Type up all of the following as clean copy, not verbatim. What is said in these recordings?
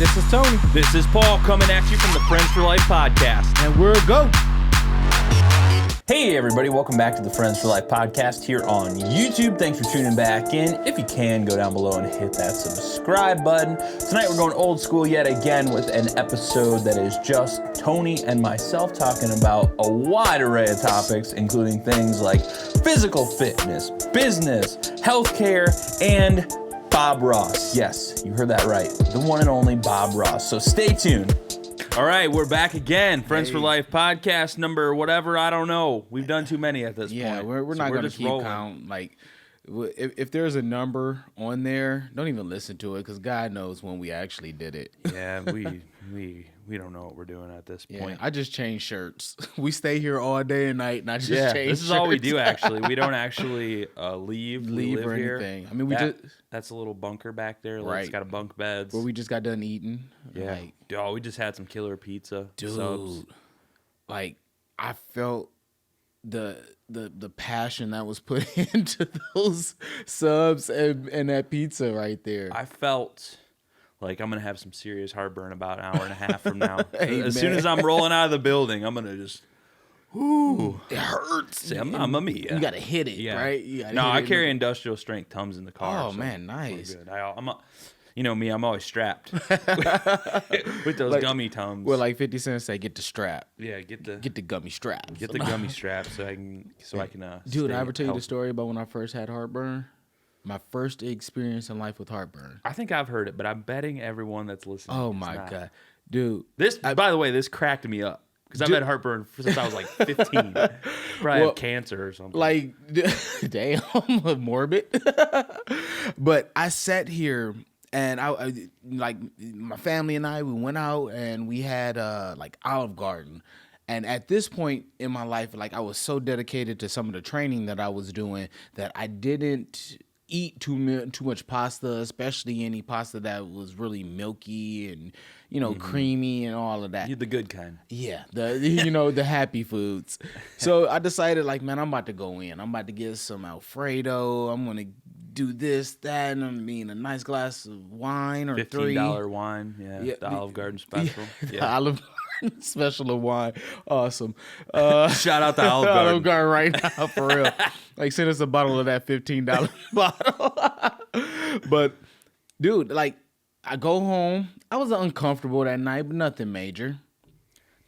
this is Tony. This is Paul coming at you from the Friends for Life podcast. And we're go. Hey everybody, welcome back to the Friends for Life podcast here on YouTube. Thanks for tuning back in. If you can, go down below and hit that subscribe button. Tonight we're going old school yet again with an episode that is just Tony and myself talking about a wide array of topics, including things like physical fitness, business, healthcare, and Bob Ross. Yes, you heard that right. The one and only Bob Ross. So stay tuned. All right, we're back again. Friends for Life podcast number whatever, I don't know. We've done too many at this point. Yeah, we're not going to keep count. Like, if there's a number on there, don't even listen to it because God knows when we actually did it. Yeah, we don't know what we're doing at this point. I just changed shirts. We stay here all day and night, and I just change shirts. This is all we do, actually. We don't actually leave or here. anything. I mean, that's a little bunker back there. Like, right. It's got a bunk beds. Where we just got done eating. Yeah. We just had some killer pizza subs. Like, I felt the passion that was put into those subs and that pizza right there. I felt like I'm going to have some serious heartburn about an hour and a half from now. Hey, as soon as I'm rolling out of the building, I'm going to just... Ooh, it hurts. See, I'm a me. You gotta hit it, right? No, I carry industrial strength Tums in the car. Oh man, nice. Good. You know me, I'm always strapped with those gummy Tums. Well, like 50 Cent say, get the strap. Yeah, get the gummy strap. Get the gummy strap so I can. Dude, I ever tell you the story about when I first had heartburn? My first experience in life with heartburn. I think I've heard it, but I'm betting everyone that's listening. Oh my God, dude! By the way, this cracked me up. Because I've had heartburn since I was like 15. Probably have cancer or something. Like, damn, morbid. But I sat here and I like my family and I, we went out and we had like Olive Garden. And at this point in my life, like I was so dedicated to some of the training that I was doing that I didn't eat too much pasta, especially any pasta that was really milky and creamy and all of that. You're the good kind. Yeah, the happy foods. So I decided, like, man, I'm about to go in. I'm about to get some Alfredo. I'm gonna do this, that, and a nice glass of wine or $15 wine. Yeah, the Olive Garden special. The Olive Garden special of wine. Awesome. Shout out to Olive Garden. Olive Garden right now, for real. Like, send us a bottle of that $15 bottle. But, dude, like, I go home. I was uncomfortable that night, but nothing major.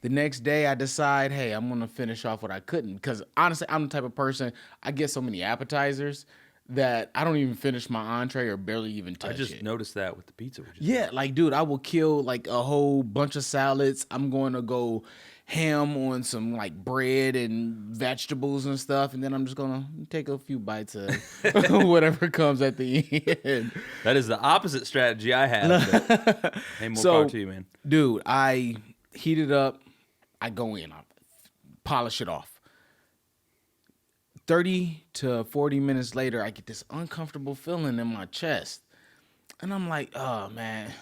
The next day, I decide, hey, I'm going to finish off what I couldn't. Because, honestly, I'm the type of person, I get so many appetizers that I don't even finish my entree or barely even touch it. I just noticed that with the pizza. Yeah, like, dude, I will kill, like, a whole bunch of salads. I'm going to go ham on some, like, bread and vegetables and stuff, and then I'm just going to take a few bites of whatever comes at the end. That is the opposite strategy I have. Hey, more power to you, man. Dude, I heat it up. I go in. I polish it off. 30 to 40 minutes later, I get this uncomfortable feeling in my chest. And I'm like, oh, man,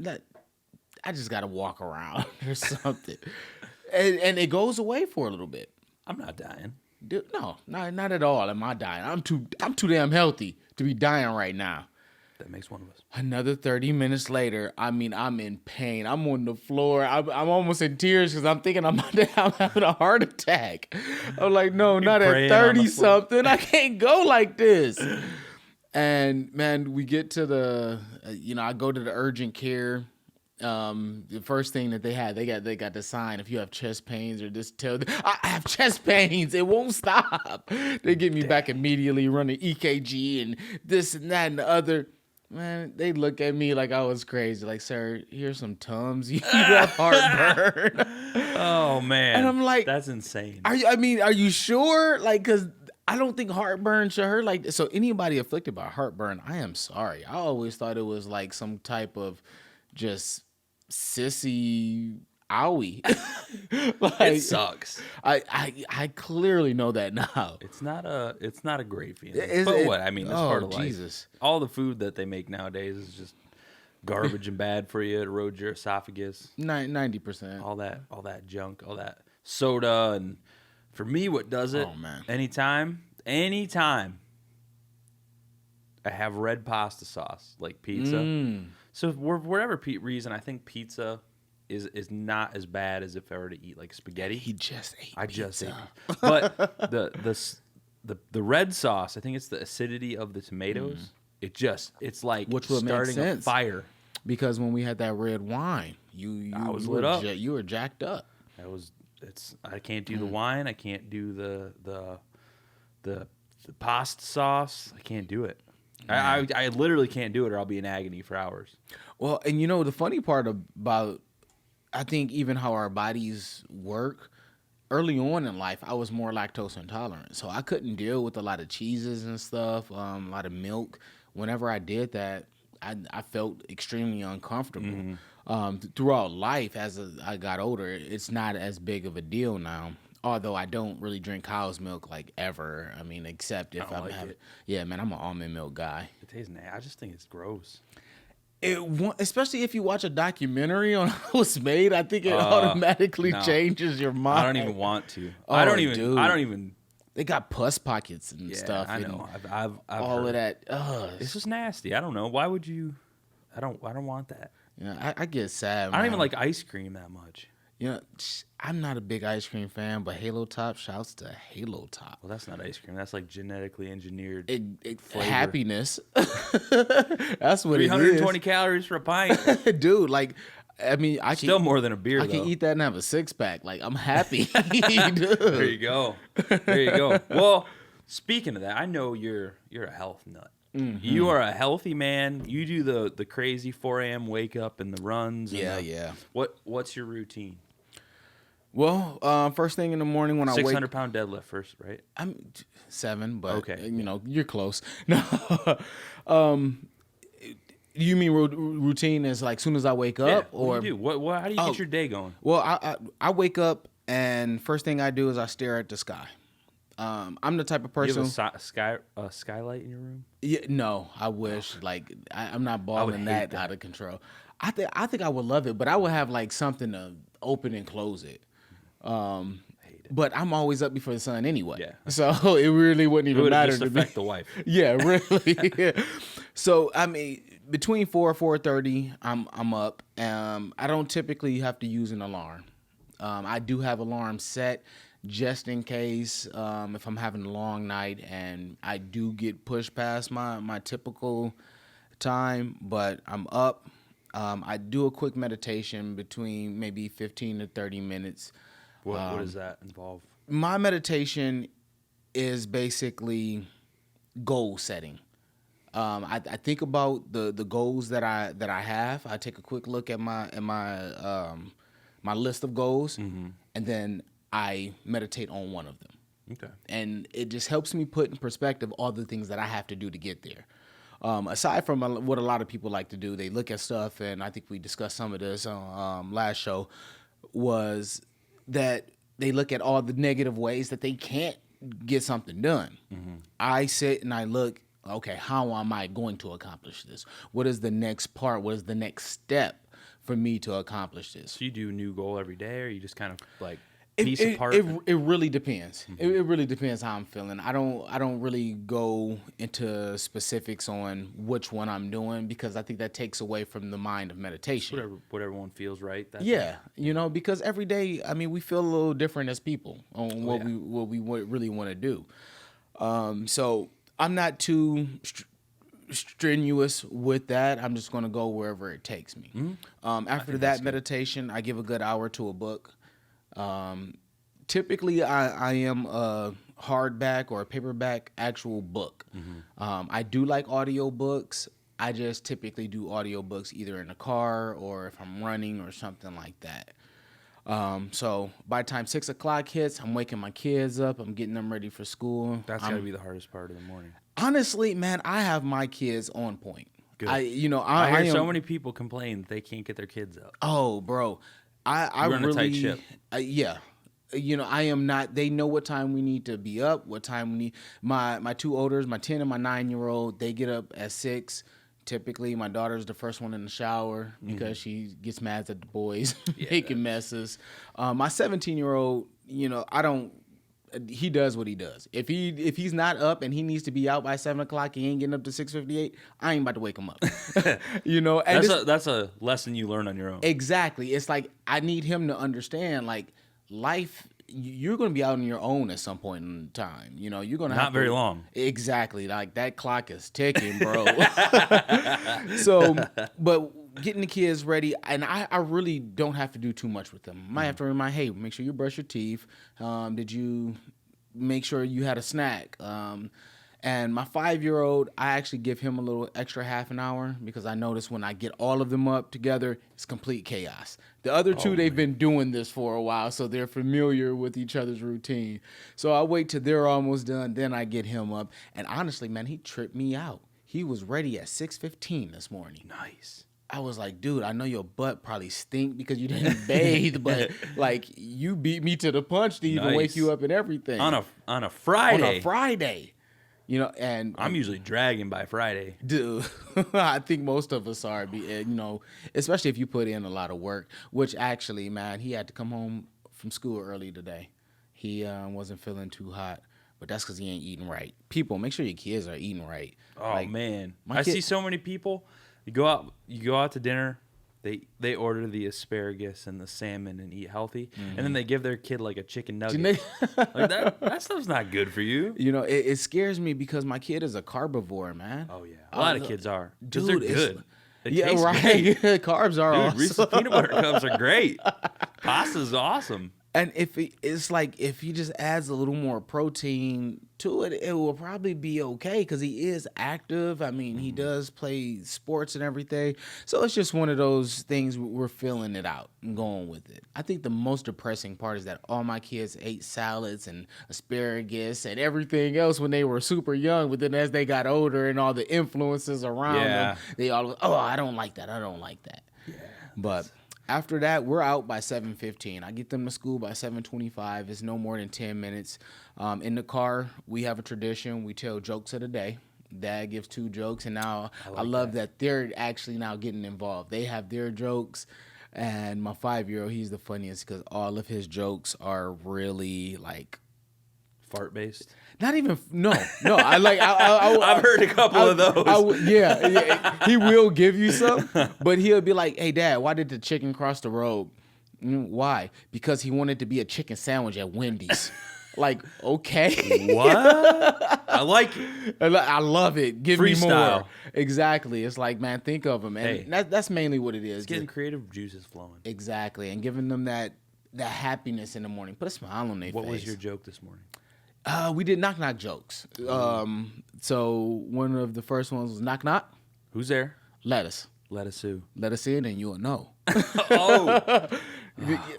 I just got to walk around or something. and it goes away for a little bit. I'm not dying. Dude, no, not at all am I dying. I'm too damn healthy to be dying right now. That makes one of us. Another 30 minutes later, I'm in pain. I'm on the floor. I'm almost in tears because I'm thinking I'm having a heart attack. I'm like, no, not at 30-something. I can't go like this. And, man, we get to I go to the urgent care. The first thing that they got the sign, if you have chest pains or this, tell them, I have chest pains. It won't stop. They get me back immediately, running EKG and this and that and the other. Man, they look at me like I was crazy. Like, sir, here's some Tums. You have heartburn. Oh, man. And I'm like, that's insane. Are you sure? Like, because I don't think heartburn should hurt like this. So anybody afflicted by heartburn, I am sorry. I always thought it was like some type of just sissy owie. Like, it sucks. I clearly know that now. It's not a great feeling. But what? I mean, it's part of life. Jesus. All the food that they make nowadays is just garbage and bad for you. It erodes your esophagus. 90%. All that junk, all that soda, and for me, what does it? Oh man. Anytime I have red pasta sauce, like pizza. So for whatever reason, I think pizza is not as bad as if I were to eat like spaghetti. He just ate I pizza. just ate pizza. But the red sauce, I think it's the acidity of the tomatoes. It's like Which would make starting a sense. fire. Because when we had that red wine, I was lit up. You were jacked up. I can't do the wine. I can't do the pasta sauce. I can't do it. I literally can't do it, or I'll be in agony for hours. Well, and the funny part about, I think even how our bodies work, early on in life, I was more lactose intolerant. So I couldn't deal with a lot of cheeses and stuff, a lot of milk. Whenever I did that, I felt extremely uncomfortable. Throughout life, as I got older, it's not as big of a deal now. Although I don't really drink cow's milk like ever. I mean, except if I'm having. Yeah, man, I'm an almond milk guy. It tastes nasty. I just think it's gross. Especially if you watch a documentary on how it's made, I think it automatically changes your mind. I don't even want to. Oh, I don't even. They got pus pockets and stuff. I know. I've all heard. of that. It's just nasty. I don't know. Why would you? I don't want that. Yeah, I get sad. I don't even like ice cream that much. I'm not a big ice cream fan, but Halo Top, shouts to Halo Top. Well, that's not ice cream. That's like genetically engineered happiness. That's what it is. 320 calories for a pint. Dude, like, I mean, I still more than a beer. I can eat that and have a 6-pack. Like, I'm happy. There you go. There you go. Well, speaking of that, I know you're a health nut. Mm-hmm. You are a healthy man. You do the crazy 4 a.m. wake up and the runs. Yeah. What's your routine? Well, first thing in the morning when I wake, 600-pound deadlift first, right? I'm 7, but okay, you're close. No, you mean routine is like soon as I wake up, or what do you do? How do you get your day going? Well, I wake up and first thing I do is I stare at the sky. I'm the type of person. You have a skylight in your room? Yeah, no, I wish. Like I'm not balling that out of control. I think I would love it, but I would have like something to open and close it. But I'm always up before the sun anyway. Yeah. So it really wouldn't even matter just to affect me. The wife. Yeah, really. Yeah. So I mean, between 4:30, I'm up. I don't typically have to use an alarm. I do have alarms set just in case if I'm having a long night and I do get pushed past my typical time, but I'm up. I do a quick meditation between maybe 15 to 30 minutes. What does that involve? My meditation is basically goal setting. I think about the goals that I have. I take a quick look at my list of goals, and then I meditate on one of them. Okay. And it just helps me put in perspective all the things that I have to do to get there. Aside from what a lot of people like to do, they look at stuff, and I think we discussed some of this on last show, was that they look at all the negative ways that they can't get something done. Mm-hmm. I sit and I look, okay, how am I going to accomplish this? What is the next part? What is the next step for me to accomplish this? So you do a new goal every day, or you just kind of like piece apart? It really depends. Mm-hmm. It really depends how I'm feeling. I don't really go into specifics on which one I'm doing because I think that takes away from the mind of meditation. Whatever one feels right. Because every day, I mean, we feel a little different as people on what we really want to do. So I'm not too strenuous with that. I'm just going to go wherever it takes me. Mm-hmm. After that meditation, I give a good hour to a book. Typically, I am a hardback or a paperback actual book. Mm-hmm. I do like audio books. I just typically do audio books either in the car or if I'm running or something like that. So by the time 6 o'clock hits, I'm waking my kids up. I'm getting them ready for school. That's got to be the hardest part of the morning. Honestly, man, I have my kids on point. Good. I hear so many people complain that they can't get their kids up. Oh, bro. I run really, a tight ship. Yeah. I am not. They know what time we need to be up, what time we need. My two olders, my 10 and my 9-year-old, they get up at 6. Typically, my daughter's the first one in the shower because she gets mad at the boys making messes. My 17-year-old, I don't he does what he does. If he's not up and he needs to be out by 7 o'clock, he ain't getting up to 6:58. I ain't about to wake him up. And that's a lesson you learn on your own. Exactly. It's like I need him to understand, like, life. You're going to be out on your own at some point in time. You're going to not very long. Exactly. Like that clock is ticking, bro. So, but getting the kids ready, and I really don't have to do too much with them. I might have to remind, hey, make sure you brush your teeth. Did you make sure you had a snack? And my 5-year-old, I actually give him a little extra half an hour because I notice when I get all of them up together, it's complete chaos. The other two, they've been doing this for a while, so they're familiar with each other's routine. So I wait till they're almost done, then I get him up. And honestly, man, he tripped me out. He was ready at 6:15 this morning. Nice. I was like, dude, I know your butt probably stink because you didn't bathe, but like you beat me to the punch to even wake you up and everything. On a Friday. On a Friday. And I'm usually dragging by Friday. Dude, I think most of us are, especially if you put in a lot of work, which actually, man, he had to come home from school early today. He wasn't feeling too hot, but that's because he ain't eating right. People, make sure your kids are eating right. Oh, man. I see so many people. You go out to dinner. They order the asparagus and the salmon and eat healthy, and then they give their kid like a chicken nugget. Like that stuff's not good for you. It scares me because my kid is a carbivore, man. Oh yeah, a lot of kids are. Dude, they're good. Yeah, right. Carbs are awesome. Reese's peanut butter cups are great. Pasta's awesome. And if he just adds a little more protein to it, it will probably be okay because he is active. I mean, he does play sports and everything. So it's just one of those things we're filling it out and going with it. I think the most depressing part is that all my kids ate salads and asparagus and everything else when they were super young. But then as they got older and all the influences around them, they all, I don't like that. I don't like that. Yeah. But after that, we're out by 7:15. I get them to school by 7:25. It's no more than 10 minutes. In the car, we have a tradition. We tell jokes of the day. Dad gives 2 jokes, and now I love that they're actually now getting involved. They have their jokes, and my 5-year-old, he's the funniest because all of his jokes are really like fart based. Not even no. I've heard a couple of those. Yeah, he will give you some, but he'll be like, "Hey, Dad, why did the chicken cross the road? Why? Because he wanted to be a chicken sandwich at Wendy's." Like, okay, what? I like it. I love it. Give Freestyle. me more. Exactly. It's like, man, think of them, and that's mainly what it is. It's getting creative juices flowing. Exactly, and giving them that happiness in the morning. Put a smile on their face. What was your joke this morning? We did knock joke. So one of the first ones was knock knock. Who's there? Lettuce. Lettuce who? Let us in and you'll know. Oh.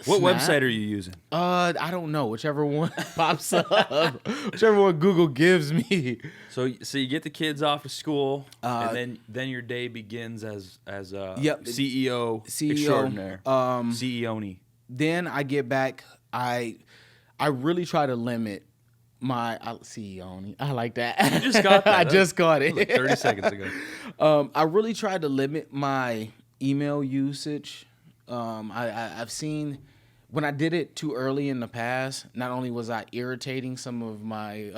What website are you using? I don't know. Whichever one pops up. Whichever one Google gives me. So you get the kids off to school, and then your day begins as CEO extraordinaire. CEO-ny. Then I get back. I really try to limit my CEO. I like that. You just got that. I just got it. Like 30 seconds ago. I really tried to limit my email usage. I've seen when I did it too early in the past, not only was I irritating some of my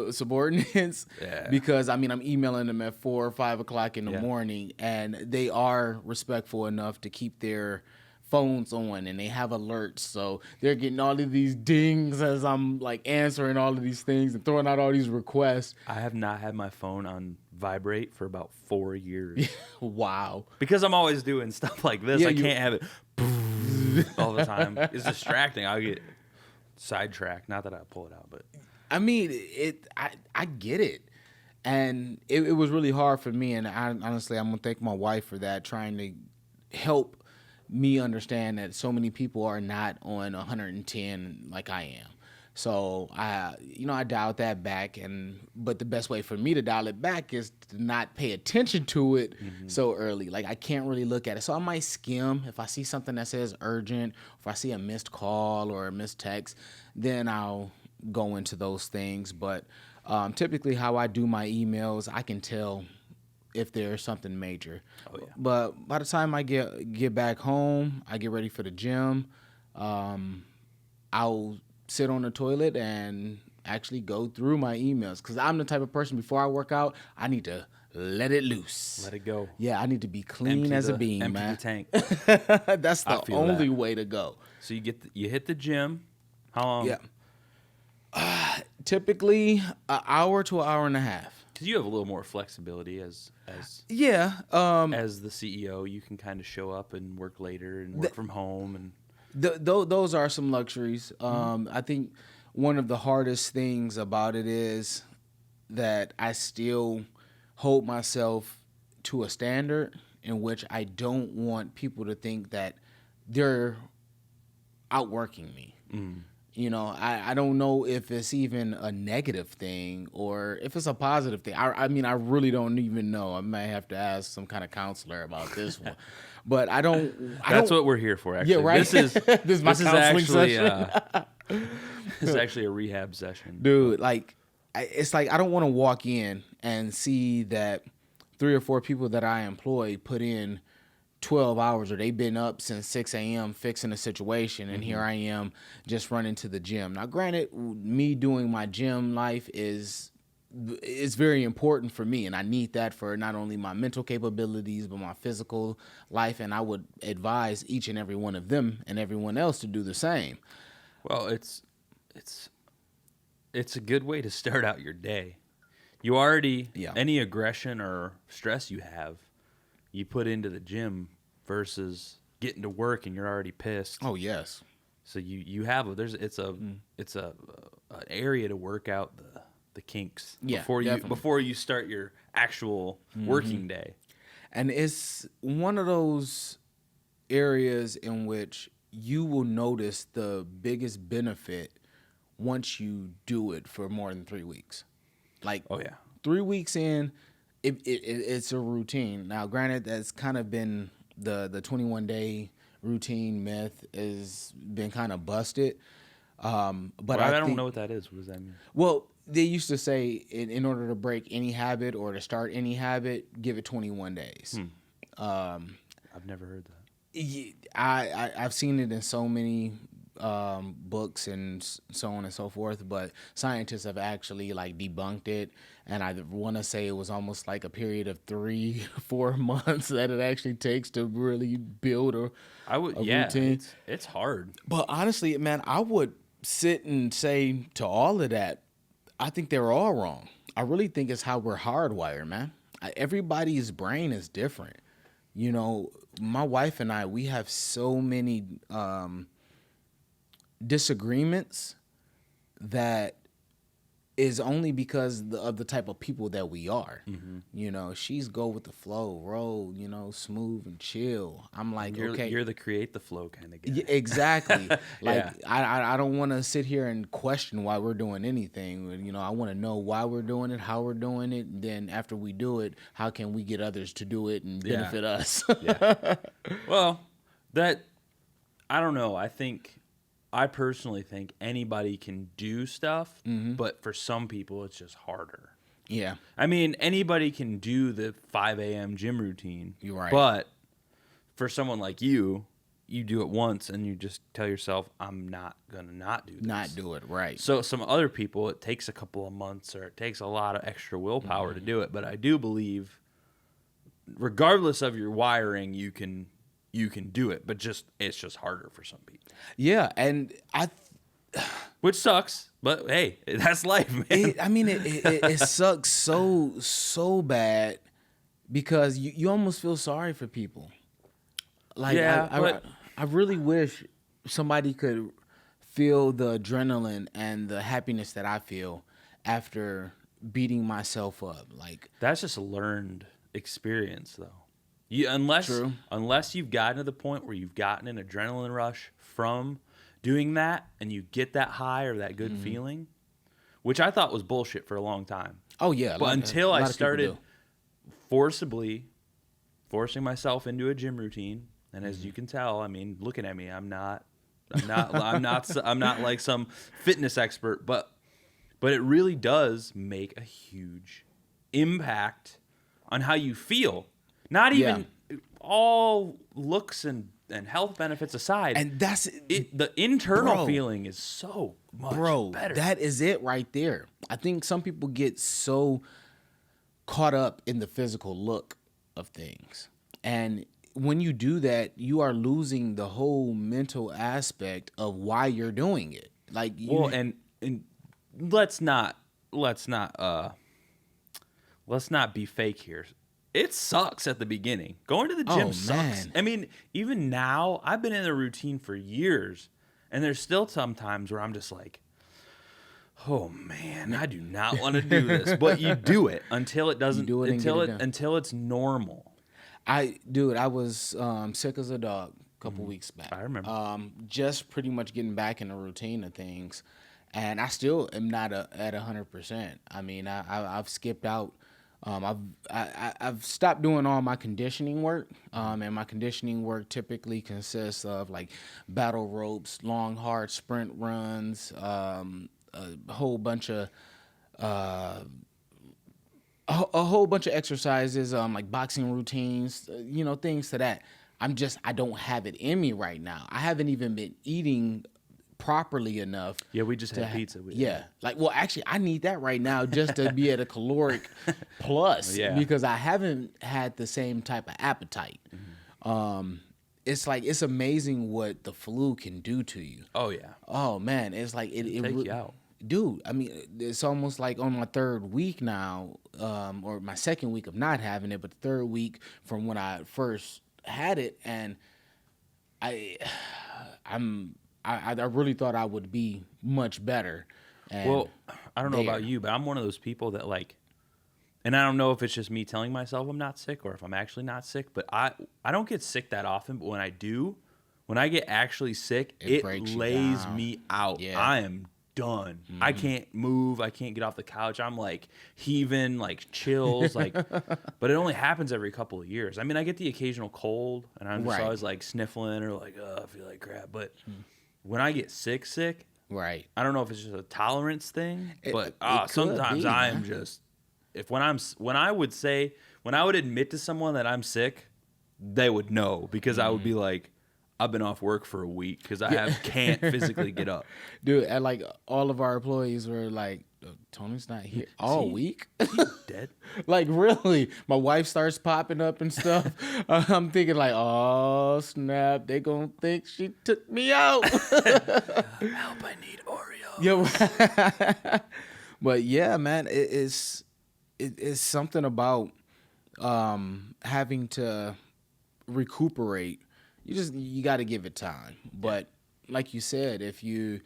subordinates because I'm emailing them at 4 or 5 o'clock in the morning, and they are respectful enough to keep their phones on and they have alerts, so they're getting all of these dings as I'm like answering all of these things and throwing out all these requests. I have not had my phone on vibrate for about 4 years. Wow. Because I'm always doing stuff like this. I can't have it all the time. It's distracting. I get sidetracked. Not that I pull it out, but I mean, I get it. And it was really hard for me, and honestly, I'm gonna thank my wife for that, trying to help me understand that so many people are not on 110 like I am. So I dialed that back, but the best way for me to dial it back is to not pay attention to it so early. Like I can't really look at it. So I might skim. If I see something that says urgent, if I see a missed call or a missed text, then I'll go into those things. But typically how I do my emails, I can tell if there's something major. Oh, yeah. But by the time I get back home, I get ready for the gym, I'll sit on the toilet and actually go through my emails, because I'm the type of person, before I work out, I need to let it loose. Let it go. Yeah, I need to be clean as a bean, man. The tank. That's the only way to go. So you hit the gym. How long? Yeah. Typically an hour to an hour and a half. Because you have a little more flexibility as as the CEO. You can kind of show up and work later and work from home, and those are some luxuries. I think one of the hardest things about it is that I still hold myself to a standard in which I don't want people to think that they're outworking me. You know, I don't know if it's even a negative thing or if it's a positive thing. I mean, I really don't even know. I might have to ask some kind of counselor about this one. But That's what we're here for, actually. Yeah, right. This is my counseling session. This is actually a rehab session. Dude, it's like I don't want to walk in and see that 3 or 4 people that I employ put in 12 hours, or they've been up since 6 a.m. fixing a situation, and here I am just running to the gym. Now, granted, me doing my gym life is very important for me, and I need that for not only my mental capabilities but my physical life, and I would advise each and every one of them and everyone else to do the same. Well, it's a good way to start out your day. You already any aggression or stress you have, you put into the gym versus getting to work and you're already pissed. Oh yes. So you have it's an area to work out the kinks before you start your actual working day. And it's one of those areas in which you will notice the biggest benefit once you do it for more than 3 weeks. 3 weeks in, it's a routine. Now, granted, that's kind of been the 21-day routine myth has been kind of busted. But I don't know what that is. What does that mean? Well, they used to say in order to break any habit or to start any habit, give it 21 days. I've never heard that. I've seen it in so many books and so on and so forth, but scientists have actually debunked it, and I want to say it was almost like a period of 3-4 months that it actually takes to really build a routine. It's hard. But honestly, man, I would sit and say to all of that, I think they're all wrong. I really think it's how we're hardwired, man. Everybody's brain is different. You know, my wife and I, we have so many disagreements that is only because of the type of people that we are. You know, she's go with the flow, roll, smooth and chill. I'm like, okay. You're the create the flow kind of guy. Yeah, exactly. I don't want to sit here and question why we're doing anything. You know, I want to know why we're doing it, how we're doing it. And then after we do it, how can we get others to do it and benefit us? Well, I don't know. I personally think anybody can do stuff, but for some people, it's just harder. Yeah. I mean, anybody can do the 5 a.m. gym routine. You're right. But for someone like you do it once and you just tell yourself, I'm not going to not do this. Not do it, right. So some other people, it takes a couple of months or it takes a lot of extra willpower to do it. But I do believe, regardless of your wiring, you can do it, but it's just harder for some people. Yeah, and which sucks, but hey, that's life, man. It sucks so bad because you almost feel sorry for people. I really wish somebody could feel the adrenaline and the happiness that I feel after beating myself up. That's just a learned experience, though. Unless you've gotten to the point where you've gotten an adrenaline rush from doing that and you get that high or that good feeling, which I thought was bullshit for a long time. Oh, yeah. But until I started forcing myself into a gym routine, and as you can tell, I mean, looking at me, I'm not like some fitness expert, but it really does make a huge impact on how you feel. Not even all looks and and health benefits aside, And that's it. The internal bro, feeling is so much better. that is it right there. I think some people get so caught up in the physical look of things. And when you do that, you are losing the whole mental aspect of why you're doing it. Like Well, and let's not be fake here. It sucks at the beginning. Going to the gym sucks. man. I mean, even now, I've been in the routine for years, and there's still some times where I'm just like, oh man, I do not want to do this. But you do it until it doesn't. do it until it's normal. I was sick as a dog a couple weeks back. I remember. Just pretty much getting back in the routine of things, and I still am not at 100%. I mean, I've skipped out. I've stopped doing all my conditioning work, and my conditioning work typically consists of like battle ropes, long hard sprint runs, a whole bunch of a whole bunch of exercises, like boxing routines, things to that. I don't have it in me right now. I haven't even been eating properly enough. Yeah, we just had pizza. Actually, I need that right now just to be at a caloric plus because I haven't had the same type of appetite. It's amazing what the flu can do to you. Oh yeah. Oh man, it's like it take you out. Dude, I mean, it's almost like on my third week now, or my second week of not having it, but the third week from when I first had it, and I really thought I would be much better. And well, I don't know about you, but I'm one of those people that like, and I don't know if it's just me telling myself I'm not sick or if I'm actually not sick, but I don't get sick that often, but when I do, when I get actually sick, it lays me out. Yeah. I am done. I can't move. I can't get off the couch. I'm like heaving, like chills, like, but it only happens every couple of years. I mean, I get the occasional cold and I'm just always like sniffling or like, oh, I feel like crap. But when I get sick, right. I don't know if it's just a tolerance thing, but sometimes I am just, when I would admit to someone that I'm sick, they would know because I would be like, I've been off work for a week because can't physically get up. Dude, and like all of our employees were like, Tony's not here all week. Dead? Like really? My wife starts popping up and stuff. I'm thinking like, oh snap, they gonna think she took me out. Help, I need Oreo. Yeah, but yeah, man, it's something about having to recuperate. You got to give it time. But like you said, if you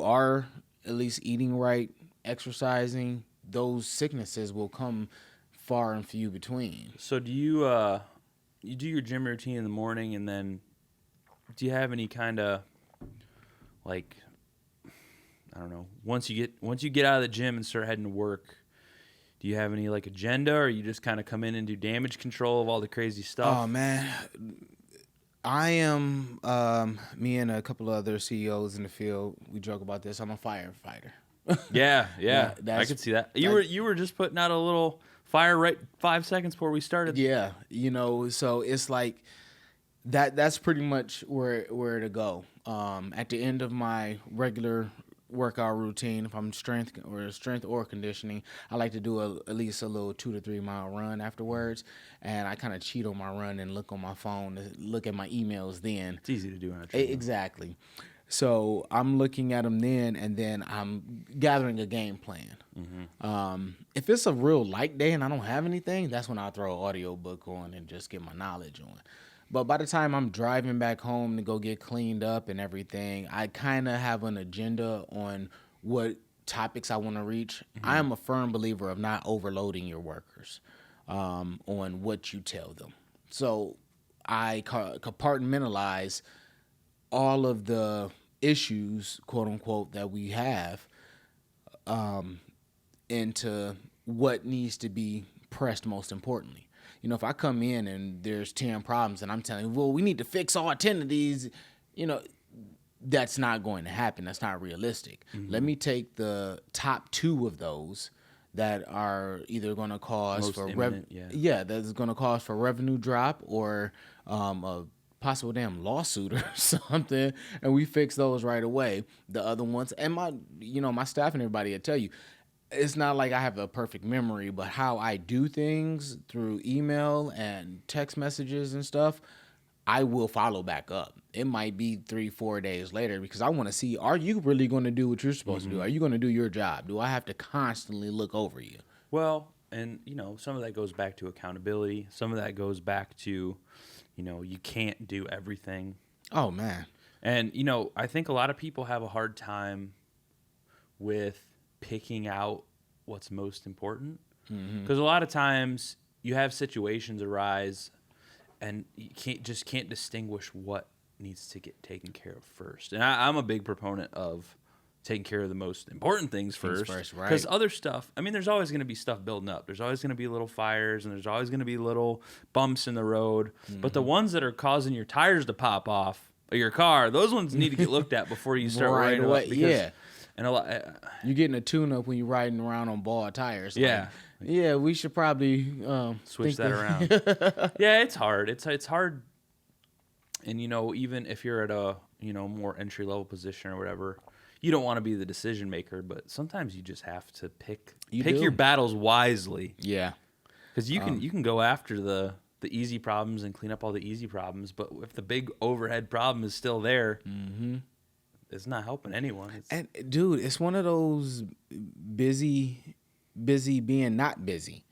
are at least eating right, exercising, those sicknesses will come far and few between. So do you do your gym routine in the morning, and then do you have any kind of like, I don't know, once you get out of the gym and start heading to work, do you have any like agenda, or you just kind of come in and do damage control of all the crazy stuff? Oh man, I am, me and a couple of other CEOs in the field, we joke about this. I'm a firefighter. Yeah, I could see that. You were just putting out a little fire right 5 seconds before we started. Yeah, so it's like that's pretty much where to go. At the end of my regular workout routine, if I'm strength or conditioning, I like to do at least a little 2 to 3 mile run afterwards, and I kind of cheat on my run and look on my phone, look at my emails then. It's easy to do on a treadmill. Exactly. So I'm looking at them then, and then I'm gathering a game plan. If it's a real light day and I don't have anything, that's when I throw an audio book on and just get my knowledge on. But by the time I'm driving back home to go get cleaned up and everything, I kind of have an agenda on what topics I want to reach. I am a firm believer of not overloading your workers on what you tell them. So I compartmentalize all of the issues, quote unquote, that we have into what needs to be pressed most importantly. If I come in and there's 10 problems and I'm telling you, well, we need to fix all 10 of these, that's not going to happen. That's not realistic. Let me take the top 2 of those that are either going to cause that's going to cause for revenue drop or a possible damn lawsuit or something, and we fix those right away. The other ones, and my staff and everybody will tell you, it's not like I have a perfect memory, but how I do things through email and text messages and stuff, I will follow back up. It might be 3-4 days later because I want to see, are you really going to do what you're supposed to do? Are you going to do your job? Do I have to constantly look over you? Well, and, some of that goes back to accountability. Some of that goes back to, you can't do everything. Oh, man. And, I think a lot of people have a hard time with picking out what's most important. Because a lot of times you have situations arise and you can't distinguish what needs to get taken care of first. And I'm a big proponent of taking care of the most important things first. Right. Because other stuff, there's always going to be stuff building up. There's always going to be little fires, and there's always going to be little bumps in the road. But the ones that are causing your tires to pop off of your car, those ones need to get looked at before you start riding away. Yeah. And you're getting a tune-up when you're riding around on bald tires. Yeah. Yeah, we should probably switch that around. Yeah, it's hard. It's hard. And, even if you're at a, more entry-level position or whatever, you don't want to be the decision maker, but sometimes you just have to pick your battles wisely. Yeah. Because you can go after the easy problems and clean up all the easy problems, but if the big overhead problem is still there, it's not helping anyone. And, dude, it's one of those busy being not busy.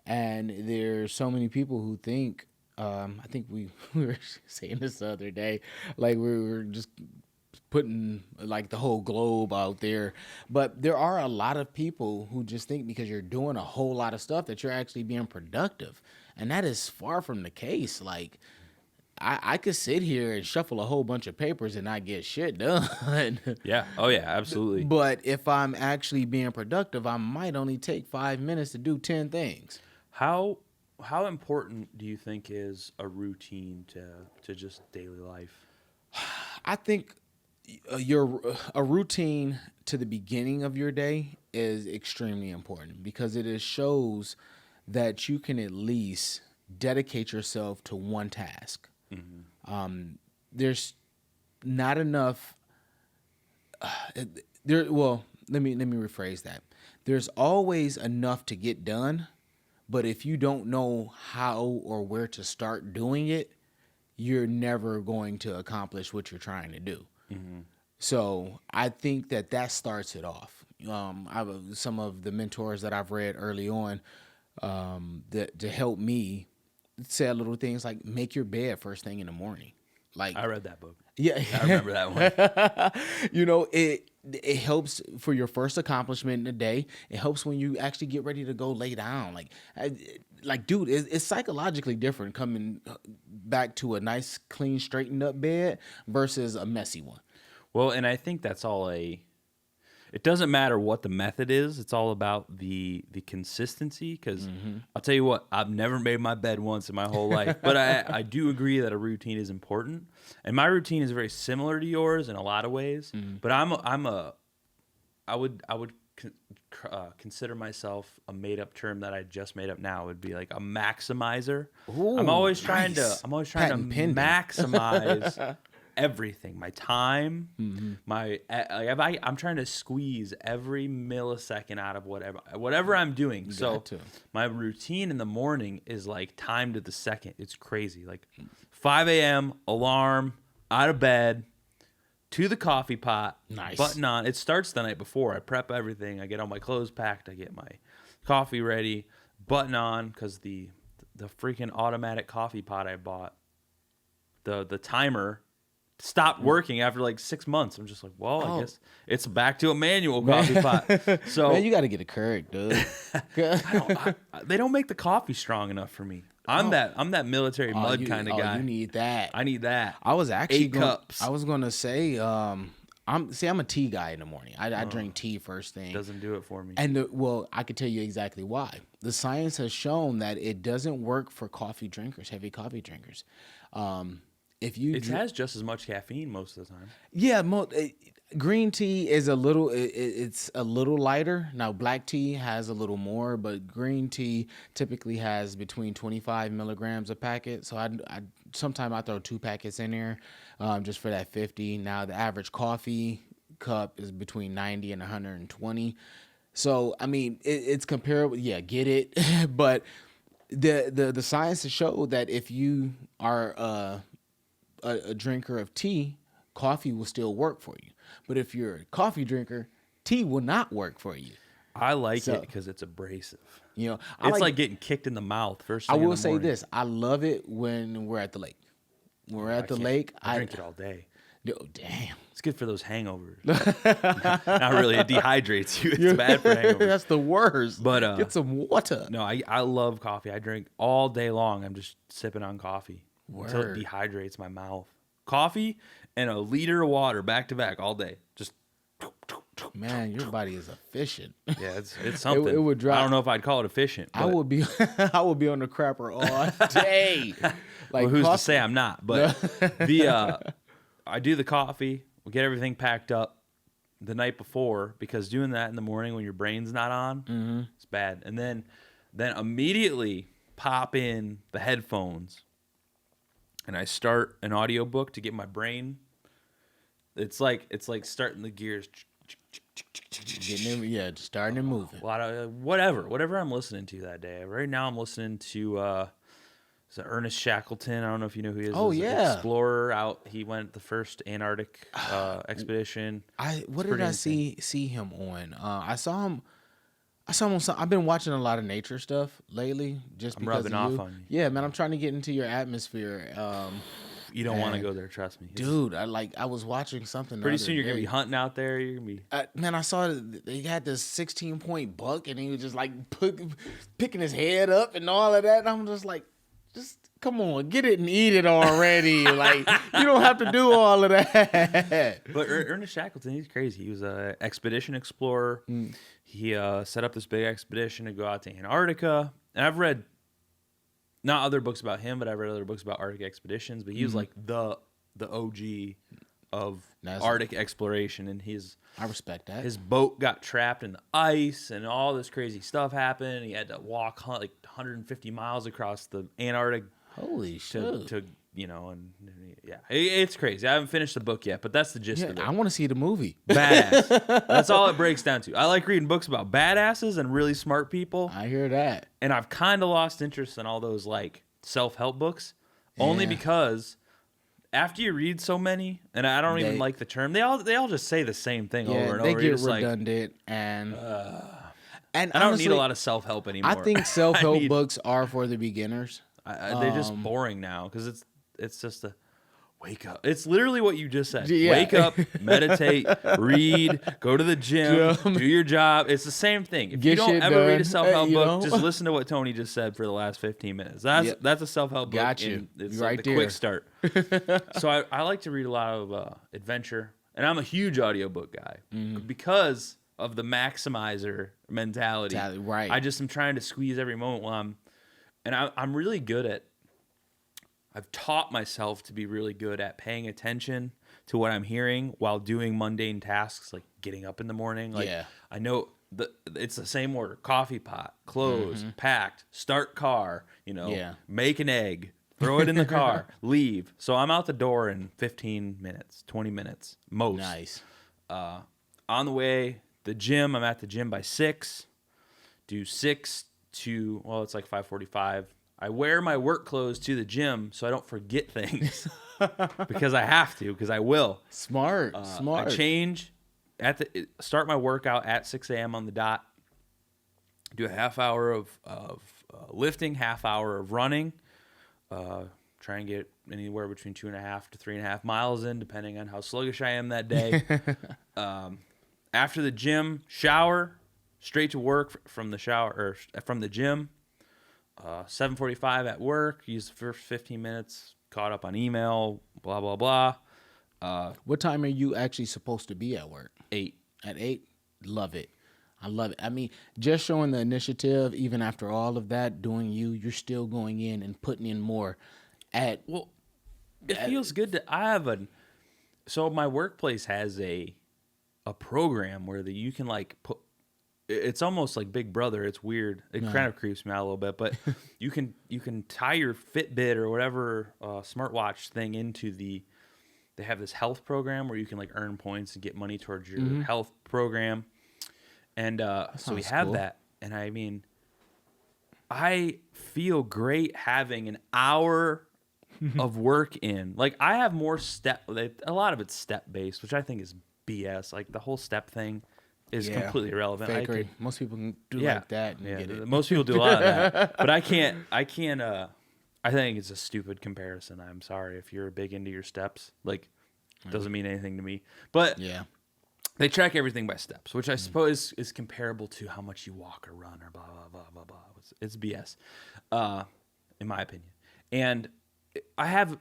And there's so many people who think, I think we were saying this the other day, like we were just putting like the whole globe out there. But there are a lot of people who just think because you're doing a whole lot of stuff that you're actually being productive. And that is far from the case. Like, I could sit here and shuffle a whole bunch of papers and not get shit done. Yeah. Oh, yeah, absolutely. But if I'm actually being productive, I might only take 5 minutes to do 10 things. How important do you think is a routine to just daily life? I think a routine to the beginning of your day is extremely important because it shows that you can at least dedicate yourself to one task. There's not enough. Well, let me rephrase that. There's always enough to get done, but if you don't know how or where to start doing it, you're never going to accomplish what you're trying to do. So I think that starts it off. Some of the mentors that I've read early on that to help me said little things like make your bed first thing in the morning. Like I read that book. Yeah, I remember that one. It helps for your first accomplishment in the day. It helps when you actually get ready to go lay down. Like, dude, it's psychologically different coming back to a nice, clean, straightened up bed versus a messy one. Well, and I think that's all it doesn't matter what the method is. It's all about the consistency. Because I'll tell you what, I've never made my bed once in my whole life, but I do agree that a routine is important. And my routine is very similar to yours in a lot of ways. But I would consider myself a made up term that I just made up now would be like a maximizer. Ooh, I'm always trying nice. to maximize everything, my time, I'm trying to squeeze every millisecond out of whatever I'm doing. So my routine in the morning is like timed to the second. It's crazy. Like 5 a.m. alarm, out of bed, to the coffee pot, nice. Button on. It starts the night before. I prep everything. I get all my clothes packed. I get my coffee ready, button on, because the freaking automatic coffee pot I bought, the timer stopped working after like 6 months. I'm just like, I guess it's back to a manual coffee pot. So man, you got to get a Keurig, dude. They don't make the coffee strong enough for me. I'm that military mud kind of guy. You need that. I need that. I was actually 8 cups. I was gonna say, I'm a tea guy in the morning. I drink tea first thing. Doesn't do it for me. And I could tell you exactly why. The science has shown that it doesn't work for coffee drinkers, heavy coffee drinkers. It has just as much caffeine most of the time. Yeah, Green tea is a little, it's a little lighter. Now, black tea has a little more, but green tea typically has between 25 milligrams a packet. So sometimes I throw 2 packets in there just for that 50. Now, the average coffee cup is between 90 and 120. So, I mean, it's comparable. Yeah, get it. But the science has showed that if you are a drinker of tea, coffee will still work for you. But if you're a coffee drinker, tea will not work for you. I like it because it's abrasive. You know, it's like getting kicked in the mouth first thing I in will the say morning. this. I love it when we're at the lake. When we're at the lake, I drink it all day. Oh, damn. It's good for those hangovers. Not really. It dehydrates you. It's bad for hangovers. That's the worst. But get some water. No, I love coffee. I drink all day long. I'm just sipping on coffee until it dehydrates my mouth. Coffee and a liter of water back to back all day. Just man, your body is efficient. Yeah, it's something. It would drive. I don't know if I'd call it efficient. I would be on the crapper all day. Like, well, who's to say I'm not? But I do the coffee. We get everything packed up the night before, because doing that in the morning when your brain's not on, it's bad. And then immediately pop in the headphones and I start an audiobook to get my brain. It's like starting the gears. Just starting and moving. A lot of whatever I'm listening to that day. Right now I'm listening to Ernest Shackleton. I don't know if you know who he is. Oh, He's an yeah. explorer out. He went the first Antarctic expedition. What did I see him on? I saw him on some. I've been watching a lot of nature stuff lately, just I'm because rubbing of you. off on you. Yeah, man, I'm trying to get into your atmosphere. You don't want to go there, trust me. Dude, I was watching something. Pretty soon you're gonna be hunting out there. You're gonna be. Man, I saw they had this 16-point buck, and he was just like picking his head up and all of that. And I'm just like, just come on, get it and eat it already. Like, you don't have to do all of that. But Ernest Shackleton, he's crazy. He was an expedition explorer. He set up this big expedition to go out to Antarctica. And I've read not other books about him, but I've read other books about Arctic expeditions. But he was like the OG of Arctic exploration, and I respect that. His boat got trapped in the ice, and all this crazy stuff happened. He had to walk like 150 miles across the Antarctic. Holy shit! To and yeah, it's crazy. I haven't finished the book yet, but that's the gist of it. I want to see the movie. Badass. That's all it breaks down to. I like reading books about badasses and really smart people. I hear that. And I've kind of lost interest in all those like self-help books, only because after you read so many, and I don't even like the term, they all just say the same thing over and over. They get redundant, and I don't need a lot of self-help anymore. I think self-help books are for the beginners. They're just boring now because it's just a wake up. It's literally what you just said. Yeah. Wake up, meditate, read, go to the gym, do your job. It's the same thing. If you don't ever read a self-help book, just listen to what Tony just said for the last 15 minutes. That's a self-help book. Got you. It's right like the quick start. So I like to read a lot of adventure, and I'm a huge audiobook guy because of the maximizer mentality. Right. I just am trying to squeeze every moment while I'm really good at. I've taught myself to be really good at paying attention to what I'm hearing while doing mundane tasks like getting up in the morning. Like I know it's the same order: coffee pot, clothes, packed, start car, make an egg, throw it in the car, leave. So I'm out the door in 15 minutes, 20 minutes, most. Nice. On the way, the gym, I'm at the gym by 6, do 6 to, it's like 5:45. I wear my work clothes to the gym so I don't forget things because I have to, because I will. Smart. I change start my workout at 6 a.m. on the dot. Do a half hour of lifting, half hour of running. Try and get anywhere between 2.5 to 3.5 miles in, depending on how sluggish I am that day. After the gym, shower, straight to work from the shower or from the gym. 7:45 at work. Use the first 15 minutes. Caught up on email. Blah blah blah. What time are you actually supposed to be at work? 8. At 8? Love it. I love it. I mean, just showing the initiative, even after all of that, doing you're still going in and putting in more. It feels good to. So my workplace has a a program where you can like put. It's almost like Big Brother. It's weird. It kind of creeps me out a little bit, but you can tie your Fitbit or whatever smartwatch thing into the. They have this health program where you can like earn points and get money towards your health program, and so we have that. And I mean, I feel great having an hour of work in. Like I have more a lot of it's step based, which I think is BS. Like the whole step thing. Is completely irrelevant. Fakery. Most people can do like that and get it. Most people do a lot of that. But I can't I think it's a stupid comparison. I'm sorry if you're big into your steps. Like it doesn't mean anything to me. But they track everything by steps, which I suppose is comparable to how much you walk or run or blah blah blah blah blah. It's BS. In my opinion. And I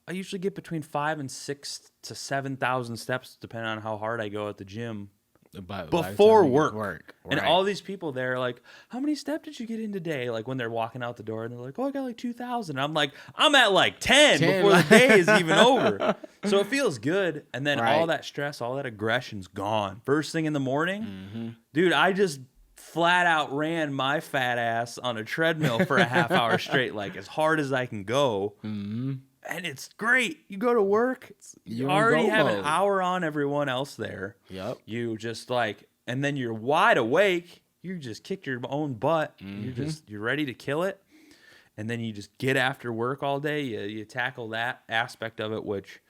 usually get between 5,000 and 6,000 to 7,000 steps depending on how hard I go at the gym. Before work. And all these people there are like, how many steps did you get in today? Like when they're walking out the door and they're like, oh, I got like 2,000. I'm like, I'm at like 10 before the day is even over. So it feels good. And then all that stress, all that aggression's gone. First thing in the morning, dude, I just flat out ran my fat ass on a treadmill for a half hour straight, like as hard as I can go. And it's great. You go to work, you already have an hour on everyone else there. Yep. You just like, and then you're wide awake. You just kicked your own butt. You're ready to kill it. And then you just get after work all day. You tackle that aspect of it, which,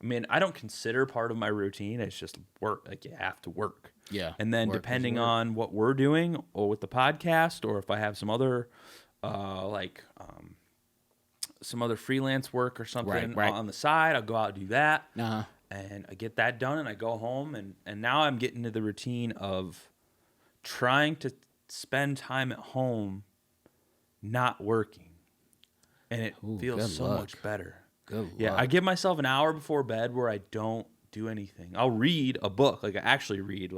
I mean, I don't consider part of my routine. It's just work. Like you have to work. Yeah. And then depending on what we're doing or with the podcast, or if I have some other, some other freelance work or something on the side, I'll go out and do that. And I get that done and I go home. And now I'm getting to the routine of trying to spend time at home not working. And it feels so much better. Good luck. I give myself an hour before bed where I don't do anything. I'll read a book. Like I actually read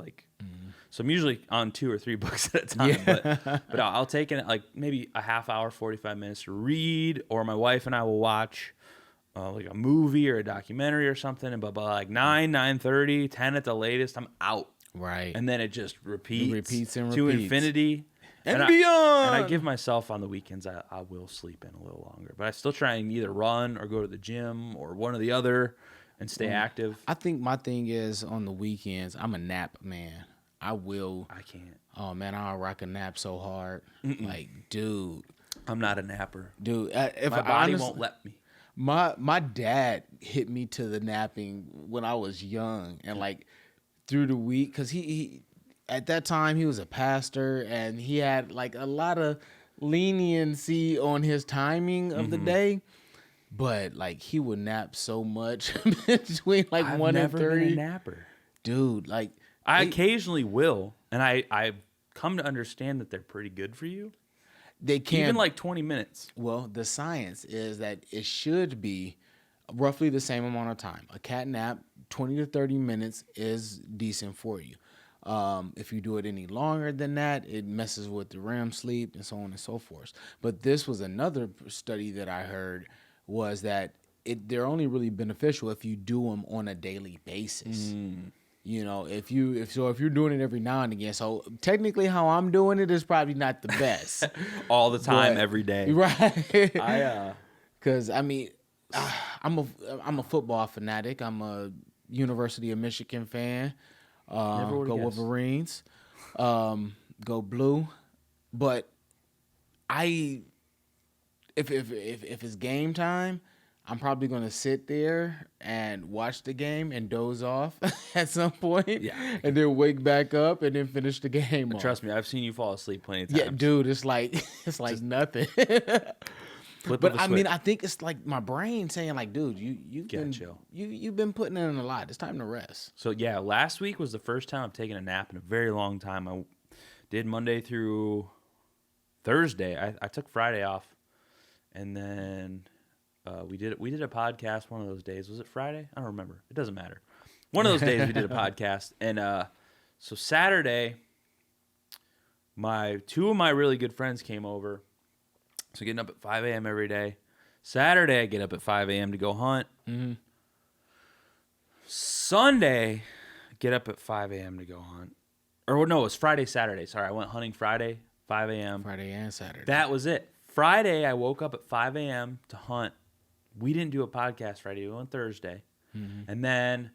so I'm usually on 2 or 3 books at a time, but I'll take in like maybe a half hour, 45 minutes to read, or my wife and I will watch like a movie or a documentary or something, and by like 9:30, 10 at the latest, I'm out. Right. And then it just repeats to infinity and beyond. And I give myself on the weekends, I will sleep in a little longer, but I still try and either run or go to the gym or one or the other and stay active. I think my thing is on the weekends, I'm a nap man. I can't. Oh man, I'll rock a nap so hard. Like, dude, I'm not a napper. Dude, if my body won't let me. My dad hit me to the napping when I was young, and like through the week, because he at that time he was a pastor and he had like a lot of leniency on his timing of the day. But like he would nap so much between like I've 1 and 3. Never been a napper, dude. Like I occasionally will, and I've come to understand that they're pretty good for you. They can even like 20 minutes. Well, the science is that it should be roughly the same amount of time. A cat nap, 20 to 30 minutes is decent for you. If you do it any longer than that, it messes with the REM sleep and so on and so forth. But this was another study that I heard was that they're only really beneficial if you do them on a daily basis. You know, if you're doing it every now and again. So technically, how I'm doing it is probably not the best. All the time, every day, right? Because I mean, I'm a football fanatic. I'm a University of Michigan fan. Go Wolverines. Go blue. But if it's game time, I'm probably going to sit there and watch the game and doze off at some point. Yeah. And then wake back up and then finish the game off. Trust me, I've seen you fall asleep plenty of times. Yeah, dude, it's like nothing. But I mean, I think it's like my brain saying like, dude, you've been putting in a lot. It's time to rest. So yeah, last week was the first time I've taken a nap in a very long time. I did Monday through Thursday. I took Friday off, and then we did a podcast one of those days. Was it Friday? I don't remember. It doesn't matter. One of those days we did a podcast, and so Saturday, two of my really good friends came over. So getting up at 5 a.m. every day. Saturday, I get up at 5 a.m. to go hunt. Mm-hmm. Sunday, get up at 5 a.m. to go hunt. Or no, it was Friday, Saturday. Sorry, I went hunting Friday, 5 a.m. Friday and Saturday. That was it. Friday, I woke up at 5 a.m. to hunt. We didn't do a podcast Friday. We went Thursday. Mm-hmm. And then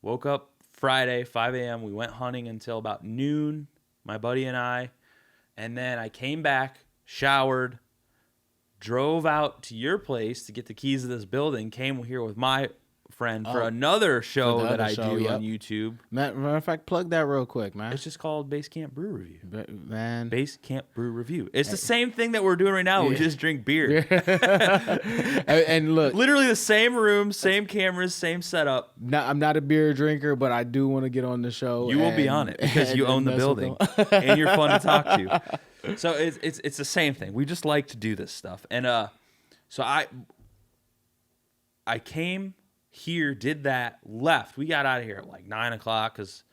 woke up Friday, 5 a.m. We went hunting until about noon, my buddy and I. And then I came back, showered, drove out to your place to get the keys of this building, came here with my friend for another show that I do on YouTube. Matter of fact, plug that real quick, man. It's just called Base Camp Brew Review. Man. Base Camp Brew Review. It's the same thing that we're doing right now. We just drink beer. And look. Literally the same room, same cameras, same setup. I'm not a beer drinker, but I do want to get on the show. You will be on it because you own the building and you're fun to talk to. So it's the same thing. We just like to do this stuff. And so I came here, did that, left. We got out of here at like 9 o'clock because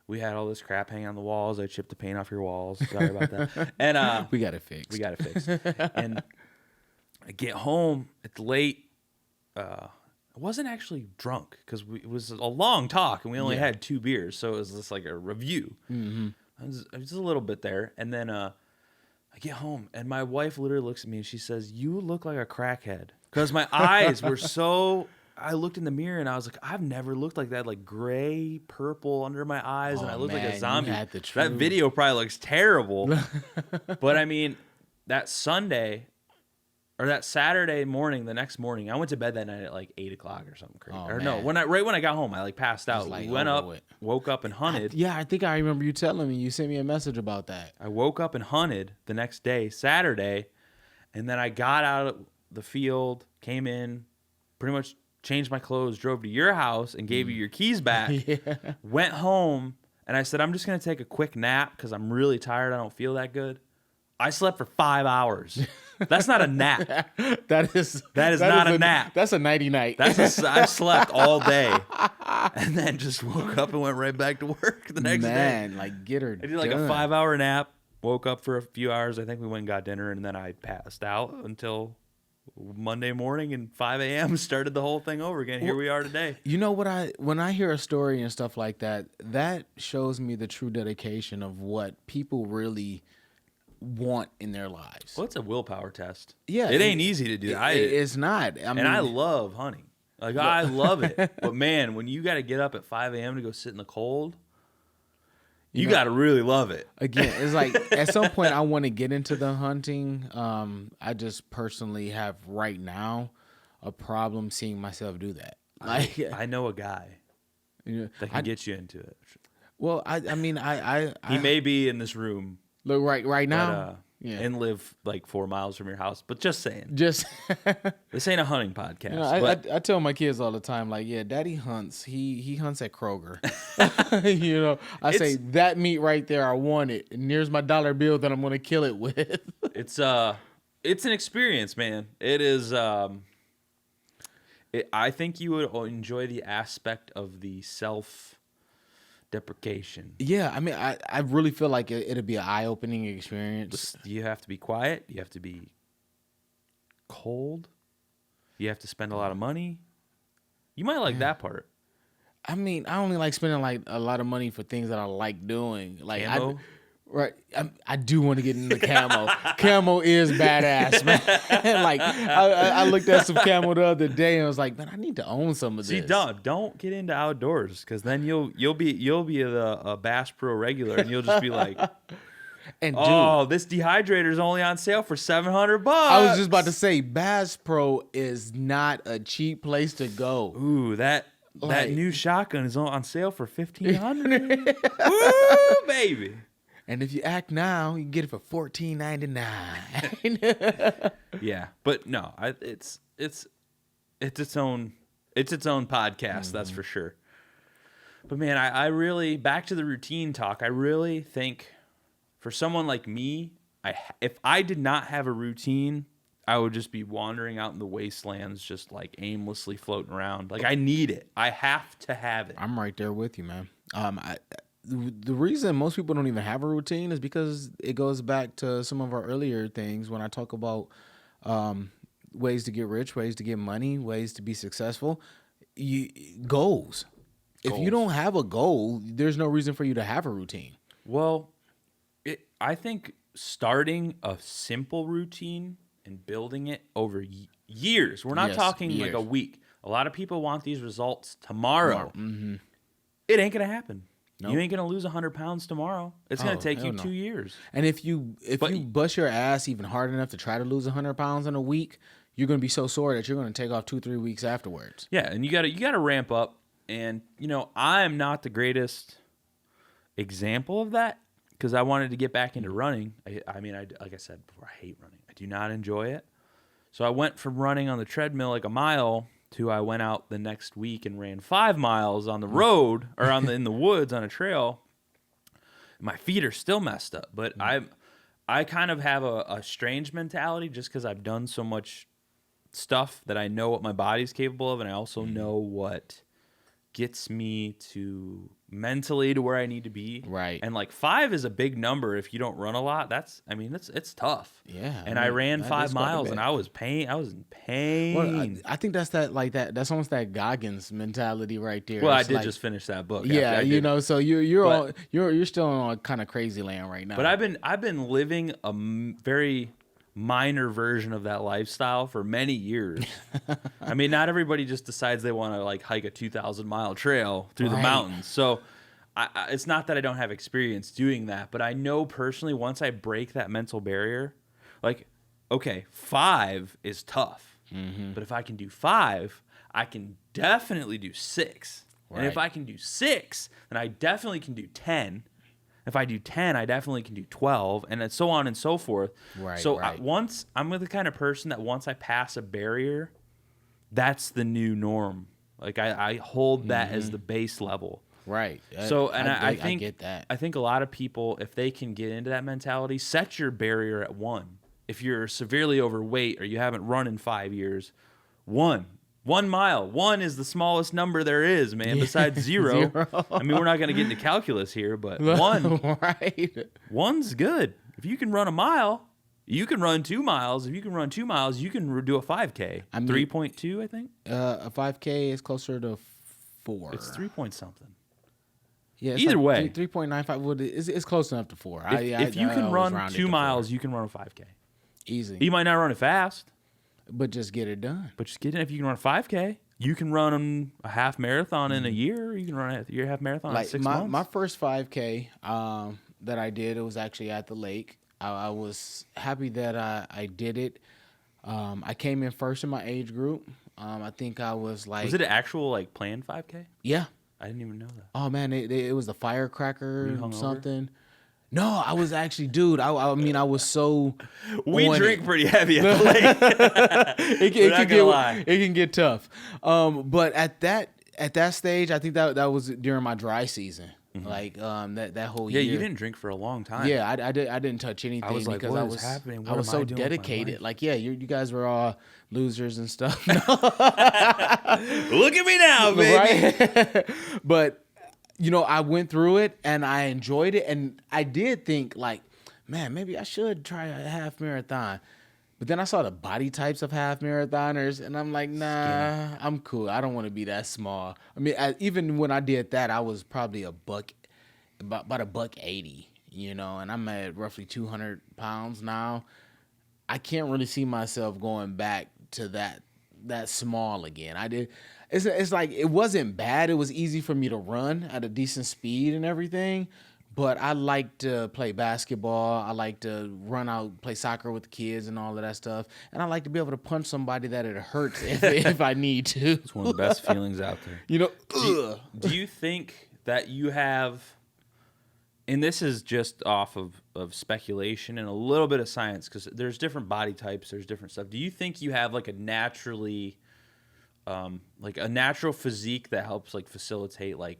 we had all this crap hanging on the walls. I chipped the paint off your walls. Sorry about that. And we got it fixed. And I get home. It's late. I wasn't actually drunk because it was a long talk and we only had 2 beers, so it was just like a review. Mm-hmm. I was a little bit there, and then I get home and my wife literally looks at me and she says, "You look like a crackhead," because my eyes were so. I looked in the mirror and I was like, I've never looked like that, like gray, purple under my eyes, and I looked like a zombie. That video probably looks terrible. But I mean, that Sunday or that Saturday morning, the next morning, I went to bed that night at like 8 o'clock or something crazy. Right when I got home, I like passed out. Like went up, woke up and hunted. I think I remember you telling me. You sent me a message about that. I woke up and hunted the next day, Saturday, and then I got out of the field, came in, pretty much changed my clothes, drove to your house and gave you your keys back, went home, and I said, I'm just going to take a quick nap because I'm really tired. I don't feel that good. I slept for 5 hours. That's not a nap. That is not a nap. That's a nighty night. I slept all day and then just woke up and went right back to work the next day. Man, like get her I did like a 5-hour nap, woke up for a few hours. I think we went and got dinner, and then I passed out until Monday morning and 5 a.m. started the whole thing over again. Here we are today. You know what? When I hear a story and stuff like that, that shows me the true dedication of what people really want in their lives. Well, it's a willpower test. Yeah, it ain't easy to do. It's not. I love hunting. Like I love it, but man, when you got to get up at 5 a.m. to go sit in the cold. You got to really love it. Again, it's like at some point I want to get into the hunting. I just personally have right now a problem seeing myself do that. Like I know a guy that can get you into it. Well, I mean, he may be in this room. Look, right now. And live like 4 miles from your house. But just saying. This ain't a hunting podcast. I tell my kids all the time, like, yeah, Daddy hunts. He hunts at Kroger. I say that meat right there, I want it. And here's my dollar bill that I'm going to kill it with. It's an experience, man. It is. I think you would enjoy the aspect of the self-deprecation. Yeah, I mean, I really feel like it'll be an eye-opening experience. You have to be quiet. You have to be cold. You have to spend a lot of money. You might like that part. I mean, I only like spending like a lot of money for things that I like doing. Like camo? I do want to get into camo. Camo is badass, man. Like I looked at some camo the other day and I was like, man, I need to own some of this. See, don't get into outdoors because then you'll be a Bass Pro regular and you'll just be like, and dude, this dehydrator is only on sale for $700. I was just about to say, Bass Pro is not a cheap place to go. Ooh, that new shotgun is on sale for $1,500. Woo, baby. And if you act now, you can get it for $14.99. Yeah, but no, it's its own podcast. That's for sure. But man, I really, back to the routine talk. I really think for someone like me, if I did not have a routine, I would just be wandering out in the wastelands, just like aimlessly floating around. Like I need it. I have to have it. I'm right there with you, man. The reason most people don't even have a routine is because it goes back to some of our earlier things when I talk about ways to get rich, ways to get money, ways to be successful. Goals. if you don't have a goal, there's no reason for you to have a routine. Well, I think starting a simple routine and building it over years. We're not talking years. like a week. A lot of people want these results tomorrow. Mm-hmm. It ain't gonna happen. Nope. You ain't gonna lose 100 pounds tomorrow. It's gonna take you 2 years. And if you bust your ass even hard enough to try to lose 100 pounds in a week, you're gonna be so sore that you're gonna take off 2-3 weeks afterwards. Yeah, and you gotta ramp up. And I'm not the greatest example of that because I wanted to get back into running. I mean, like I said before, I hate running. I do not enjoy it. So I went from running on the treadmill like a mile to I went out the next week and ran 5 miles on the road or in the woods on a trail. My feet are still messed up, but I kind of have a strange mentality just because I've done so much stuff that I know what my body's capable of, and I also know what gets me to mentally to where I need to be. Right. And like 5 is a big number if you don't run a lot. It's tough. Yeah. And I ran 5 miles and I was in pain. Well, I think that's almost that Goggins mentality right there. Well, I did just finish that book. Yeah, so you're still on kind of crazy land right now. But I've been living a very minor version of that lifestyle for many years. I mean, not everybody just decides they want to like hike a 2,000-mile trail through the mountains. So it's not that I don't have experience doing that, but I know personally once I break that mental barrier, like, okay, 5 is tough, but if I can do 5, I can definitely do 6. Right. And if I can do 6, then I definitely can do 10. If I do 10, I definitely can do 12, and then so on and so forth. Right. So I'm the kind of person that once I pass a barrier, that's the new norm. Like I hold that as the base level. Right. So I think I get that. I think a lot of people, if they can get into that mentality, set your barrier at 1. If you're severely overweight or you haven't run in 5 years, 1 mile. 1 is the smallest number there is, man, besides 0. I mean, we're not going to get into calculus here, but 1. Right. 1's good. If you can run a mile, you can run 2 miles. If you can run 2 miles, you can do a 5K. 3.2, I think. A 5K is closer to 4. It's 3 point something. Yeah. Either way. 3.95. Well, it's close enough to 4. If you can run 2 miles, you can run a 5K. Easy. You might not run it fast. But just get it done. But just get it. If you can run a 5K, you can run a half marathon in a year. You can run your half marathon in 6 months. My first 5K that I did, it was actually at the lake. I was happy that I did it. I came in first in my age group. I think I was like... Was it an actual like planned 5K? Yeah. I didn't even know that. Oh, man. It was the firecracker or something. No, I was actually, dude. I mean, I was so. We drink pretty heavy at the lake. It can get tough. But at that stage, I think that was during my dry season. Mm-hmm. Like that whole year. Yeah, you didn't drink for a long time. Yeah, I didn't touch anything. I was like, because what is happening? What I was so dedicated. Like, yeah, you guys were all losers and stuff. Look at me now, baby. Right? But. I went through it and I enjoyed it. And I did think like, man, maybe I should try a half marathon. But then I saw the body types of half marathoners and I'm like, nah, I'm cool. I don't want to be that small. I mean, even when I did that, I was probably about $180, and I'm at roughly 200 pounds now. I can't really see myself going back to that small again. It's like it wasn't bad. It was easy for me to run at a decent speed and everything. But I like to play basketball. I like to run out, play soccer with the kids and all of that stuff. And I like to be able to punch somebody that it hurts if I need to. It's one of the best feelings out there. Do you think that you have, and this is just off of speculation and a little bit of science, because there's different body types, there's different stuff. Do you think you have like a naturally... like a natural physique that helps like facilitate like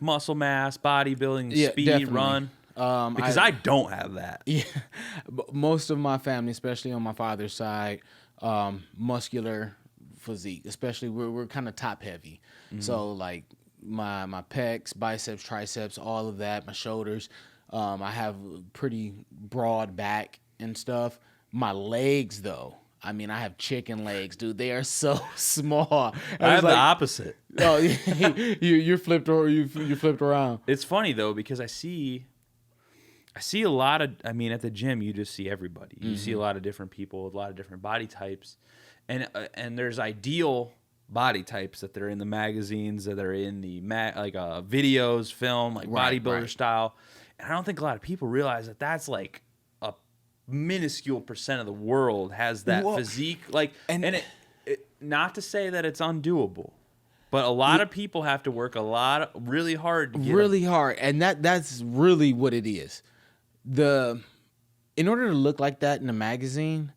muscle mass, bodybuilding, speed, definitely. Run? Because I don't have that. Yeah, most of my family, especially on my father's side, muscular physique. Especially we're kind of top heavy, so like my pecs, biceps, triceps, all of that, my shoulders. I have pretty broad back and stuff. My legs though. I mean, I have chicken legs, dude. They are so small. I have the opposite. Oh, you're flipped or you flipped around. It's funny though because I see a lot of. I mean, at the gym, you just see everybody. You see a lot of different people with a lot of different body types, and there's ideal body types that are in the magazines, that are in the videos, film, like bodybuilder style. And I don't think a lot of people realize that that's like a minuscule percent of the world has that physique. Like, and it not to say that it's undoable, but a lot of people have to work really hard to get hard, and that's really what it is. In order to look like that in a magazine,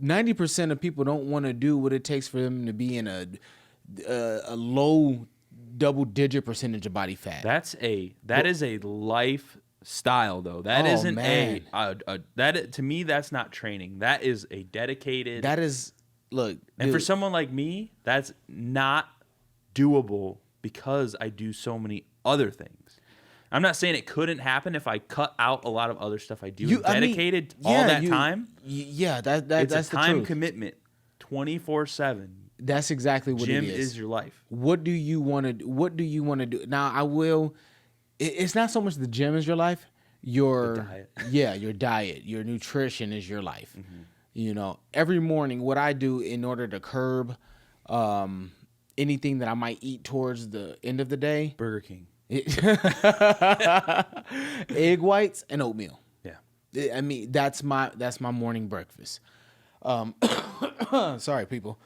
90% of people don't want to do what it takes for them to be in a low double-digit percentage of body fat. That is a lifestyle, though. That isn't that to me. That's not training. That is a dedicated. That is look. And for someone like me, that's not doable because I do so many other things. I'm not saying it couldn't happen if I cut out a lot of other stuff I do and dedicated all that time. Yeah, it's that's a time the commitment, 24/7. That's exactly what Gym it is. Gym is your life. What do you want to do? Now, I will. It's not so much the gym is your life. Your diet. your diet, your nutrition is your life. Every morning, what I do in order to curb anything that I might eat towards the end of the day. Burger King. Egg whites and oatmeal. Yeah. I mean, that's my morning breakfast. Sorry, people.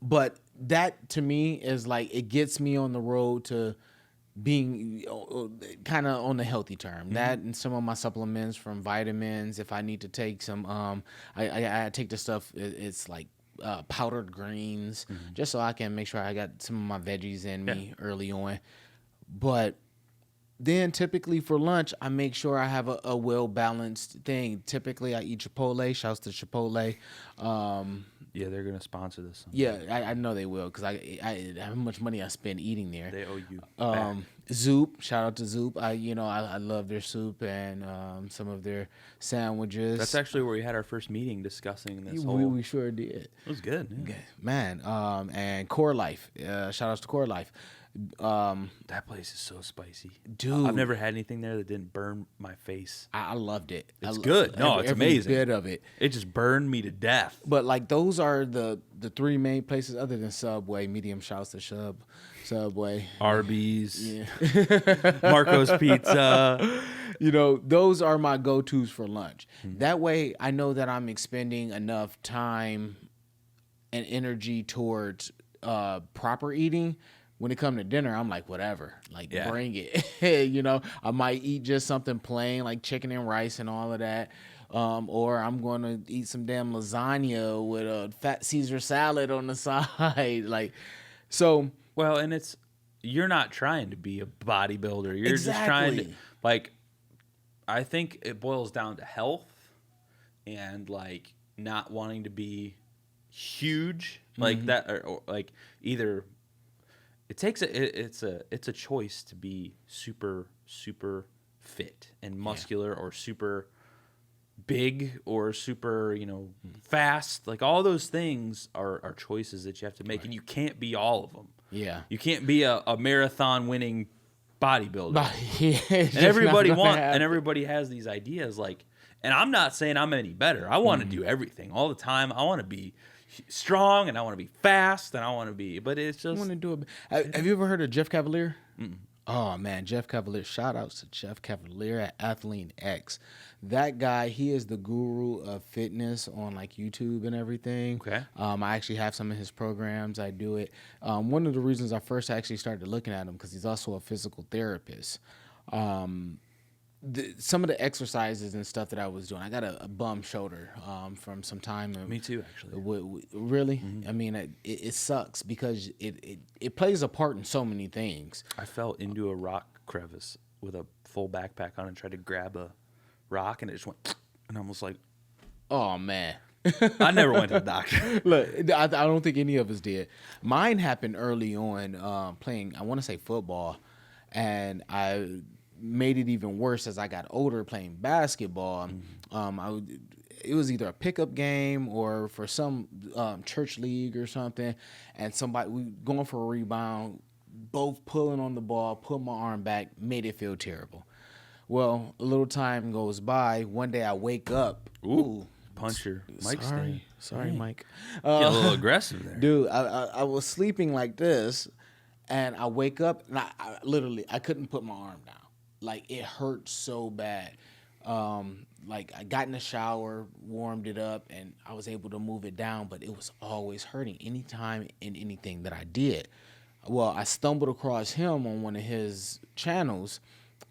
But that to me is like, it gets me on the road to being kind of on the healthy term. That and some of my supplements from vitamins. If I need to take some, I take the stuff. It's like powdered greens, just so I can make sure I got some of my veggies in me early on. But then typically for lunch, I make sure I have a well-balanced thing. Typically, I eat Chipotle. Shouts to Chipotle. Yeah, they're gonna sponsor this someday. Yeah, I know they will, because I how much money I spend eating there. They owe you back. Zoop, shout out to Zoop. I love their soup and some of their sandwiches. That's actually where we had our first meeting discussing this we sure did. It was good. Yeah. Man. And Core Life. Shout outs to Core Life. That place is so spicy, dude. I've never had anything there that didn't burn my face. I loved it. It's good. No, it's amazing. Every bit of it. It just burned me to death. But like, those are the three main places other than Subway. Medium shouts to Subway, Arby's, Marco's Pizza. Those are my go-tos for lunch. That way, I know that I'm expending enough time and energy towards proper eating. When it comes to dinner, I'm like, whatever, bring it. I might eat just something plain like chicken and rice and all of that. Or I'm going to eat some damn lasagna with a fat Caesar salad on the side. Well, and you're not trying to be a bodybuilder. You're just trying to, I think it boils down to health and not wanting to be huge that, or either. It takes it's a choice to be super fit and muscular or super big or super fast. All those things are choices that you have to make, and you can't be all of them. Yeah, you can't be a marathon winning bodybuilder. And everybody has these ideas and I'm not saying I'm any better. I want to do everything all the time. I want to be strong and I want to be fast and I want to be, but it's just. I want to do it. Have you ever heard of Jeff Cavalier? Oh man, Jeff Cavalier. Shout outs to Jeff Cavalier at Athlean X. That guy, he is the guru of fitness on YouTube and everything. Okay. I actually have some of his programs. I do it. One of the reasons I first actually started looking at him, because he's also a physical therapist. Some of the exercises and stuff that I was doing, I got a bum shoulder from some time. Me too, actually. Really? I mean, it sucks because it plays a part in so many things. I fell into a rock crevice with a full backpack on and tried to grab a rock, and it just went, and I was like, oh, man. I never went to the doctor. Look, I don't think any of us did. Mine happened early on playing, I want to say football, and I made it even worse as I got older playing basketball. it was either a pickup game or for some church league or something, and we going for a rebound, both pulling on the ball, put my arm back, made it feel terrible. Well, a little time goes by. One day I wake up. Ooh. Puncher. Mike. Sorry, Mike. Get a little aggressive there. Dude, I was sleeping like this, and I wake up, and I couldn't put my arm down. Like, it hurt so bad. Like, I got in the shower, warmed it up, and I was able to move it down, but it was always hurting anytime in anything that I did. Well, I stumbled across him on one of his channels,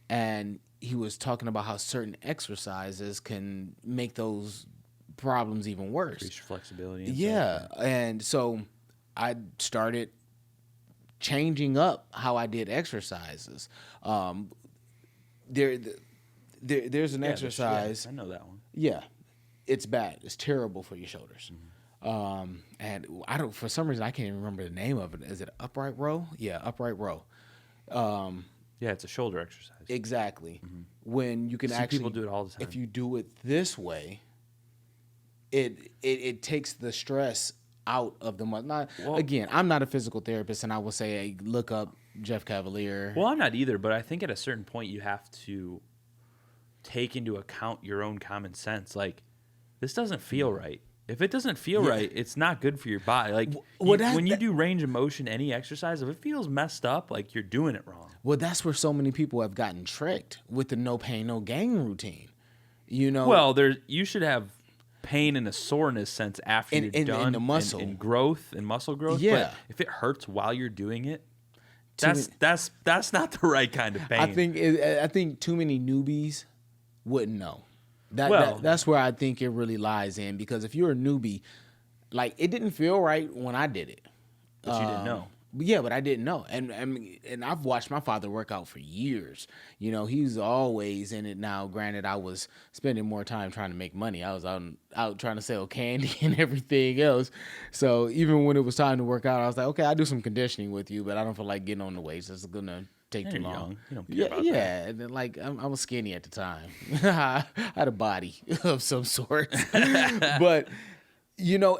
and he was talking about how certain exercises can make those problems even worse. Increase your flexibility. Yeah, and so I started changing up how I did exercises. There's an exercise. I know that one. Yeah, it's bad. It's terrible for your shoulders. And for some reason I can't even remember the name of it. Is it upright row? Yeah, upright row. Yeah, it's a shoulder exercise. Exactly. When you can actually, people do it all the time. If you do it this way, it takes the stress out of the muscle. Again, I'm not a physical therapist, and I will say, hey, look up Jeff Cavalier. Well, I'm not either, but I think at a certain point you have to take into account your own common sense. Like, this doesn't feel right. If it doesn't feel right, it's not good for your body. Like, when you do range of motion, any exercise, if it feels messed up, like, you're doing it wrong. Well, that's where so many people have gotten tricked with the no pain, no gain routine. You know? Well, you should have pain and a soreness sense after you're done. In the muscle. And growth and muscle growth. Yeah. But if it hurts while you're doing it, that's not the right kind of pain. I think too many newbies wouldn't know. That's where I think it really lies in, because if you're a newbie, like, it didn't feel right when I did it. But you didn't know. Yeah, but I didn't know. And I've watched my father work out for years. You know, he's always in it now. Granted, I was spending more time trying to make money. I was out trying to sell candy and everything else. So even when it was time to work out, I was like, okay, I'll do some conditioning with you, but I don't feel like getting on the weights. It's going to take too long. Young. You don't care about that. Yeah, and then, like, I was skinny at the time. I had a body of some sort. But, you know,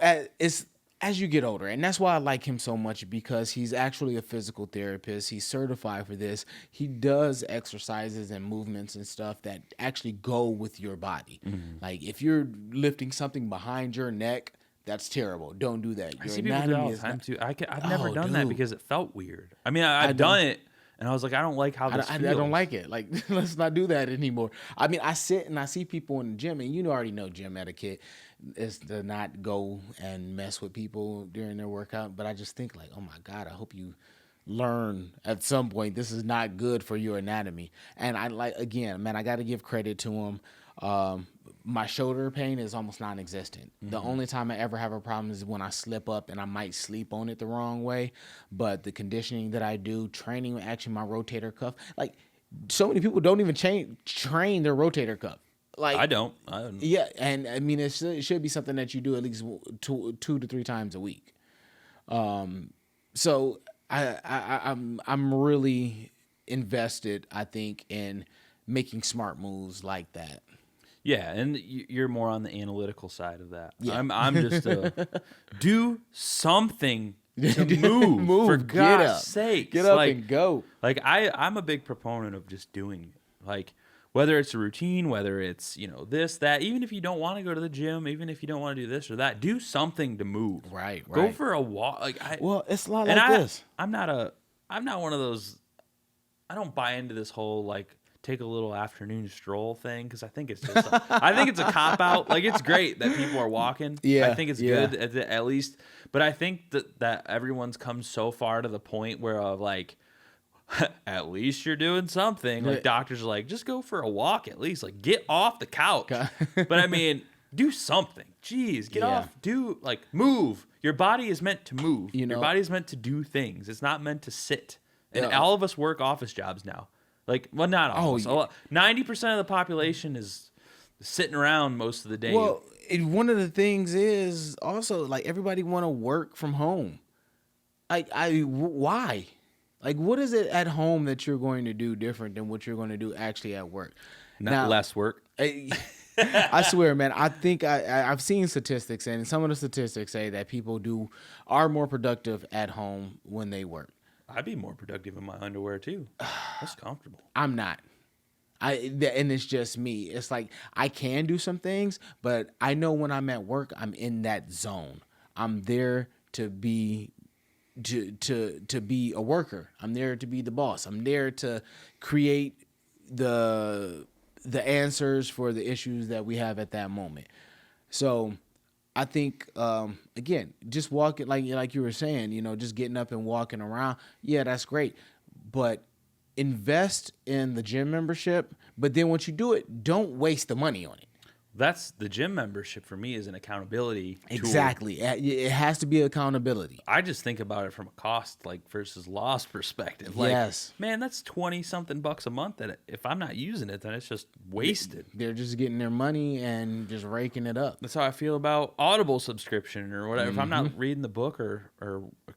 as you get older, and that's why I like him so much, because he's actually a physical therapist. He's certified for this. He does exercises and movements and stuff that actually go with your body. Like, if you're lifting something behind your neck, that's terrible. Don't do that. I see people do it all the time too. I've never done that because it felt weird. I mean, I've done it, and I was like, I don't like how this feels. I don't like it. Like, let's not do that anymore. I mean, I sit and I see people in the gym, and you already know gym etiquette is to not go and mess with people during their workout. But I just think, like, oh my God, I hope you learn at some point this is not good for your anatomy. And I got to give credit to him. My shoulder pain is almost non-existent. The only time I ever have a problem is when I slip up and I might sleep on it the wrong way. But the conditioning that I do, training actually my rotator cuff, like, so many people don't even train their rotator cuff. Like, I don't. Yeah, and I mean, it should be something that you do at least two to three times a week. So I'm really invested, I think, in making smart moves like that. Yeah, and you're more on the analytical side of that. Yeah. I'm just do something to move for God's sake. Get up and go. Like, I'm a big proponent of just doing it. Like, whether it's a routine, whether it's, this, that, even if you don't want to go to the gym, even if you don't want to do this or that, do something to move. Right. Go for a walk. Like, it's a lot like this. I'm not one of those. I don't buy into this whole, like, take a little afternoon stroll thing, because I think it's just I think it's a cop out. Like, it's great that people are walking. Yeah, I think it's good at least, but I think that everyone's come so far to the point where like, at least you're doing something. Like, doctors are like, just go for a walk at least. Like, get off the couch. But I mean, do something. Jeez, get off. Move. Your body is meant to move. Your body is meant to do things. It's not meant to sit. And all of us work office jobs now. Like, well, not all. 90% of the population is sitting around most of the day. Well, one of the things is also, like, everybody want to work from home. Why? Like, what is it at home that you're going to do different than what you're going to do actually at work? Less work. I swear, man. I think I've seen statistics, and some of the statistics say that people are more productive at home when they work. I'd be more productive in my underwear too. That's comfortable. I'm not. And it's just me. It's like I can do some things, but I know when I'm at work, I'm in that zone. I'm there to be to be a worker. I'm there to be the boss. I'm there to create the answers for the issues that we have at that moment. So I think again, just walking like you were saying, just getting up and walking around. Yeah, that's great, but invest in the gym membership. But then once you do it, don't waste the money on it. That's the gym membership for me is an accountability tool. Exactly. It has to be accountability. I just think about it from a cost versus loss perspective. Yes. Man, that's 20 something bucks a month that if I'm not using it, then it's just wasted. They're just getting their money and just raking it up. That's how I feel about Audible subscription or whatever. If I'm not reading the book or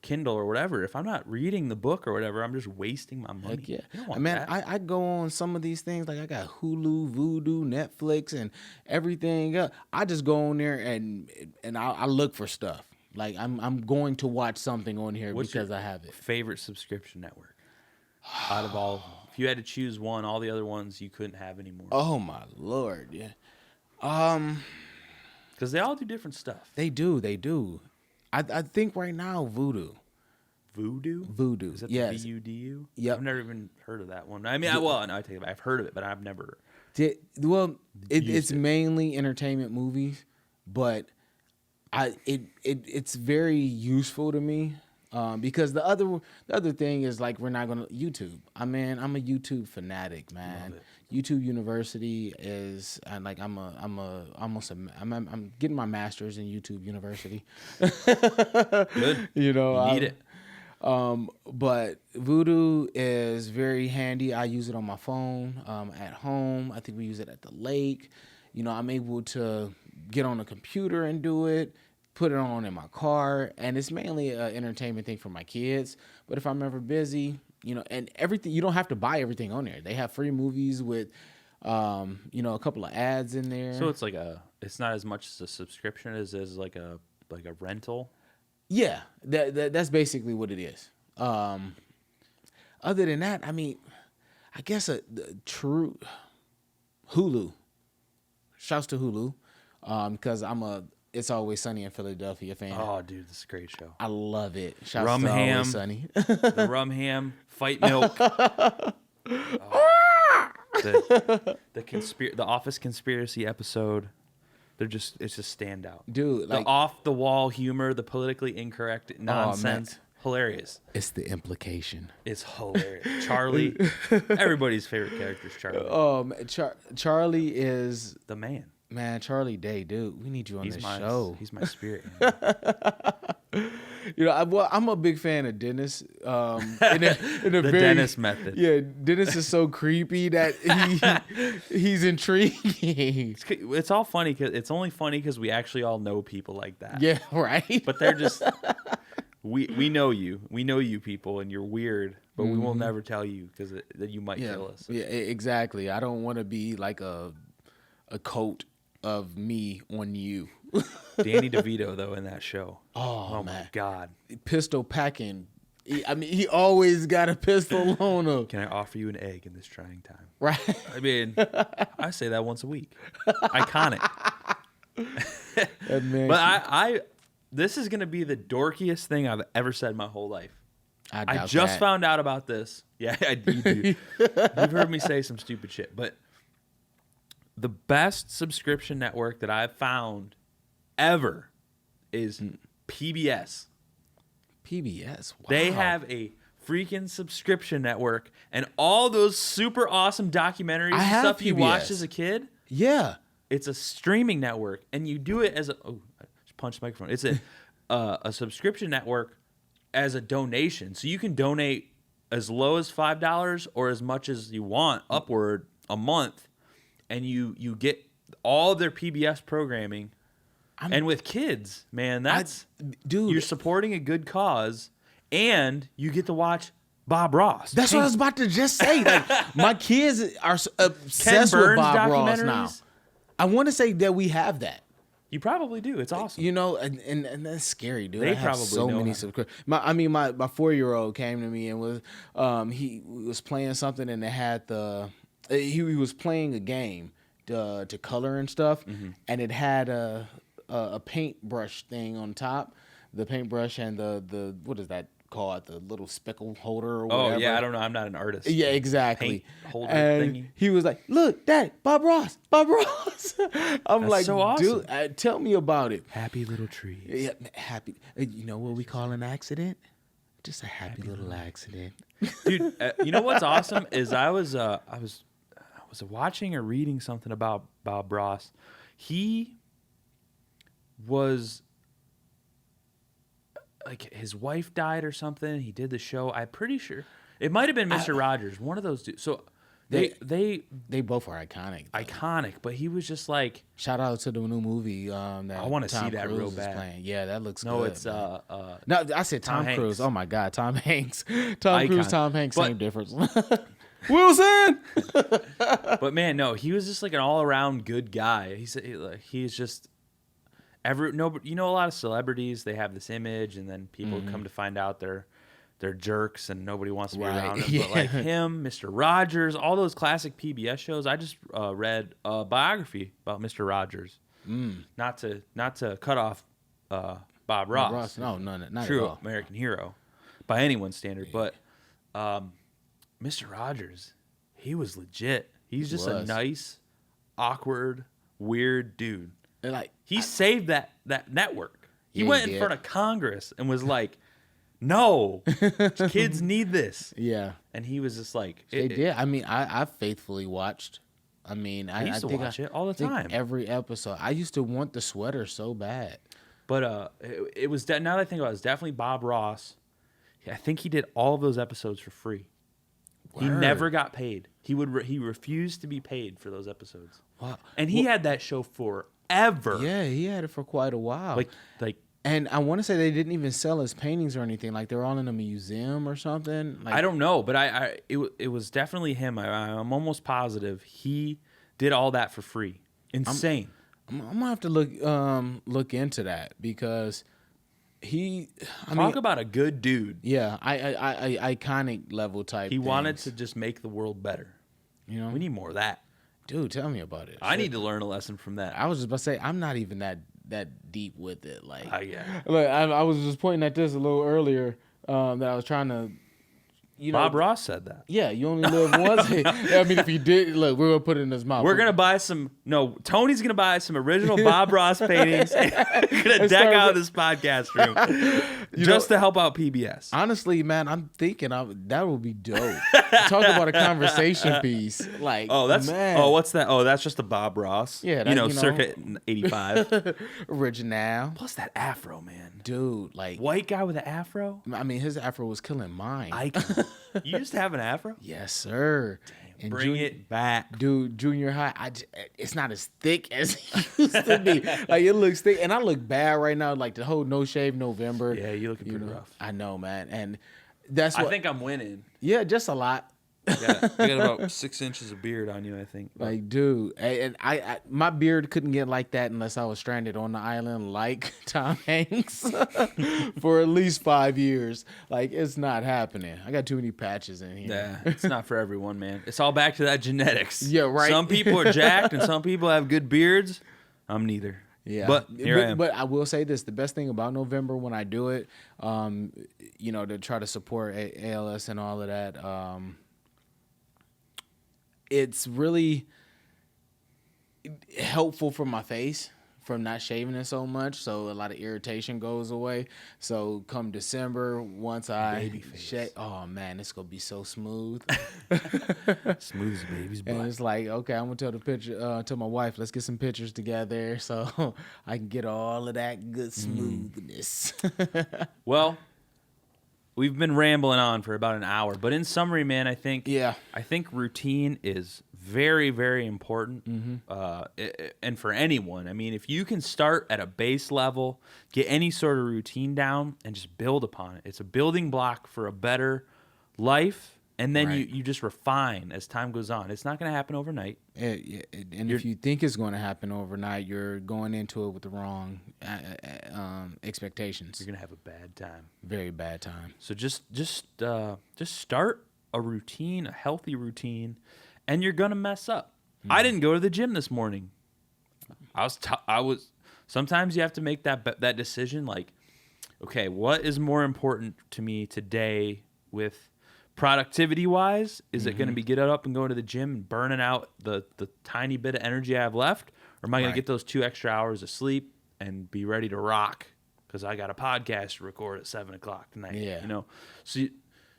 Kindle or whatever, if I'm not reading the book or whatever, I'm just wasting my money. Heck yeah. You don't want Man, that. I go on some of these things, like I got Hulu, Vudu, Netflix, and everything else. I just go on there and I look for stuff. Like I'm going to watch something on here because I have it. Favorite subscription network out of all? If you had to choose one, all the other ones you couldn't have anymore. Oh my Lord, yeah. Because they all do different stuff. They do. I think right now Vudu. Vudu? Is that yes. the VUDU? Yep. I've never even heard of that one. I mean, I take it back. I've heard of it, but I've never. It's mainly entertainment movies, but it's very useful to me because the other thing is like we're not gonna YouTube. I'm a YouTube fanatic, man. YouTube University is I'm getting my master's in YouTube University. Good. You need it. But Vudu is very handy. I use it on my phone at home. I think we use it at the lake. I'm able to get on a computer and do it, put it on in my car, and it's mainly an entertainment thing for my kids. But if I'm ever busy, and everything, you don't have to buy everything on there. They have free movies with, a couple of ads in there. So it's it's not as much as a subscription as like a rental. Yeah, that's basically what it is. Other than that, I mean, I guess a true Hulu. Shouts to Hulu, because I'm a It's Always Sunny in Philadelphia fan. Oh, dude, this is a great show. I love it. Shouts Rum to ham, Always Sunny. the rum ham, fight milk. The Office conspiracy episode. It's just standout. Dude, the off the wall humor, the politically incorrect nonsense. Hilarious. It's the implication. It's hilarious. Charlie, everybody's favorite character is Charlie. Charlie is the man. Man, Charlie Day, dude, we need you on this show. He's my spirit. I'm a big fan of Dennis. In a the Dennis method. Yeah, Dennis is so creepy that he's intriguing. It's all funny because it's only funny because we actually all know people like that. Yeah, right. But they're just we know you. We know you people, and you're weird. But we will never tell you because that you might kill us. Yeah, exactly. I don't want to be like a coat of me on you. Danny DeVito, though, in that show. Oh man. My God. Pistol packing. He always got a pistol on him. Can I offer you an egg in this trying time? Right. I mean, I say that once a week. Iconic. But this is going to be the dorkiest thing I've ever said in my whole life. I just found out about this. Yeah, you do. You've heard me say some stupid shit, but the best subscription network that I've found ever is PBS. PBS. Wow. They have a freaking subscription network, and all those super awesome documentaries and stuff you watched as a kid. Yeah, it's a streaming network, and you do it as I just punched the microphone. It's a subscription network as a donation, so you can donate as low as $5 or as much as you want upward a month. And you get all of their PBS programming. And with kids, man, dude, you're supporting a good cause, and you get to watch Bob Ross. That's what I was about to just say. Like, my kids are obsessed with Bob Ross now. I want to say that we have that. You probably do. It's awesome. You know, and that's scary, dude. They I have probably so know many how. subscribers. My 4-year-old came to me and was he was playing something and it had he was playing a game to color and stuff, and it had a paintbrush thing on top, the paintbrush and the what is that called, the little speckle holder or whatever. Oh yeah, I don't know. I'm not an artist. Yeah, exactly. Paint holder and thingy. he was like, "Look, Dad, Bob Ross." I'm That's like, so awesome. dude, tell me about it. Happy little trees. Yeah, happy. You know what we call an accident? Just a happy little accident. Dude, you know what's awesome is I was watching or reading something about Bob Ross. He was like, his wife died or something. He did the show. I'm pretty sure it might have been Mr. Rogers, one of those two. So they both are iconic. iconic, but he was just like, Shout out to the new movie. That I wanna Tom see that Cruise real is bad. playing. Yeah, that looks no, good. it's man. no, No, I said Tom Hanks. Cruise. Oh my God, Tom Hanks. Tom Cruise, Icon. Tom Hanks, But- same difference. Wilson. but man, no, he was just like an all around good guy. He's just a lot of celebrities, they have this image, and then people come to find out they're jerks and nobody wants to be Right, around them. yeah. But like him, Mr. Rogers, all those classic PBS shows. I just read a biography about Mr. Rogers. Not to cut off Bob Ross. No, not at True all. American hero by anyone's standard, but Mr. Rogers, he was legit. He's just a was. nice, awkward, weird dude. And like, He saved that network. He Yeah, went he in did. front of Congress and was like, "No, kids need this." yeah, And he was just like, they did. I mean, I faithfully watched. I mean, I used to think watch it all the think time. Every episode. I used to want the sweater so bad. But it was now that I think about it, it's definitely Bob Ross. I think he did all of those episodes for free. He Word. never got paid. He refused to be paid for those episodes. Wow. And he had that show forever. Yeah, he had it for quite a while. Like and I want to say they didn't even sell his paintings or anything. Like they're all in a museum or something. Like, I don't know, but it was definitely him. I'm almost positive he did all that for free. Insane. I'm gonna have to look into that because Talk about a good dude. yeah, I iconic level type. He wanted things, to just make the world better. you know, We need more of that. dude, tell me about it. I Shit. need to learn a lesson from that. I was just about to say I'm not even that deep with it. Like, Yeah. look, I was just pointing at this a little earlier that I was trying to, you know, Bob Ross said that. yeah, you only live once. I mean, if you did, look, we're gonna put it in his mouth. We're gonna buy some. No, Tony's gonna buy some original Bob Ross paintings. We're gonna deck start out with- this podcast room just to help out PBS. Honestly, man, I'm thinking that would be dope. Talk about a conversation piece. Like, man. what's that? Oh, that's just a Bob Ross. Yeah, that, you know, you know. circa '85. original, Plus that afro, man. dude. Like, White guy with an afro. I mean, his afro was killing mine. Icon. You used to have an afro. Yes, sir. And Bring it back. Dude, junior high, it's not as thick as it used to be. Like, it looks thick, and I look bad right now. Like the whole no shave November. Yeah, you looking pretty know. rough. I know, man, and that's I what. think I'm winning. Yeah, just a lot. You got about 6 inches of beard on you, I think. Like, dude, and I my beard couldn't get like that unless I was stranded on the island like Tom Hanks for at least 5 years. Like, it's not happening. I got too many patches in here. Yeah, it's not for everyone, man. It's all back to that genetics. Yeah, right. Some people are jacked and some people have good beards. I'm neither. Yeah, But here I am. But I will say this: the best thing about November when I do it, you know, to try to support ALS and all of that, it's really helpful for my face from not shaving it so much. So a lot of irritation goes away. So come December, once I shave, oh man, it's gonna be so smooth. Smooth as a baby's And butt. it's like, okay, I'm gonna tell my wife, let's get some pictures together so I can get all of that good smoothness. Well, we've been rambling on for about an hour, but in summary, man, I think routine is very, very important, and for anyone. I mean, if you can start at a base level, get any sort of routine down, and just build upon it, it's a building block for a better life And then you just refine as time goes on. It's not going to happen overnight. If you think it's going to happen overnight, you're going into it with the wrong expectations. You're going to have a bad time. Very bad time. So just start a routine, a healthy routine, and you're going to mess up. Mm-hmm. I didn't go to the gym this morning. I was. Sometimes you have to make that decision. Like, okay, what is more important to me today with productivity wise? Is it going to be getting up and going to the gym and burning out the tiny bit of energy I have left? Or am I going to get those 2 extra hours of sleep and be ready to rock? Because I got a podcast to record at 7:00 tonight. Yeah.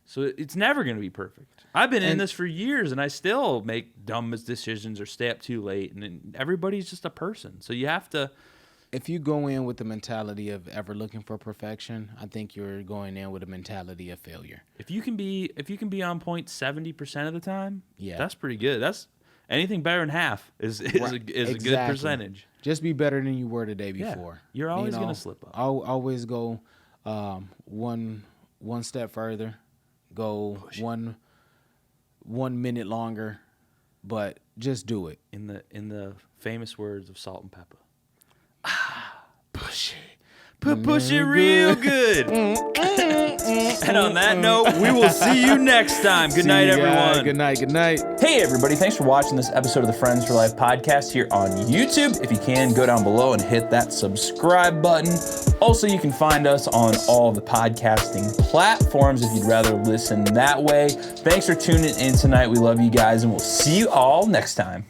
So it's never going to be perfect. I've been in this for years, and I still make dumb decisions or stay up too late. And everybody's just a person. So you have to. If you go in with the mentality of ever looking for perfection, I think you're going in with a mentality of failure. If you can be on point 70% of the time, that's pretty good. That's anything better than half is a good percentage. Just be better than you were the day before. Yeah. You're always going to slip up. I'll always go one step further, go one minute longer, but just do it. In the famous words of Salt and Pepper. Push it. Push it real good. And on that note, we will see you next time. Good night, everyone. Good night. Hey, everybody. Thanks for watching this episode of the Friends for Life podcast here on YouTube. If you can, go down below and hit that subscribe button. Also, you can find us on all the podcasting platforms if you'd rather listen that way. Thanks for tuning in tonight. We love you guys, and we'll see you all next time.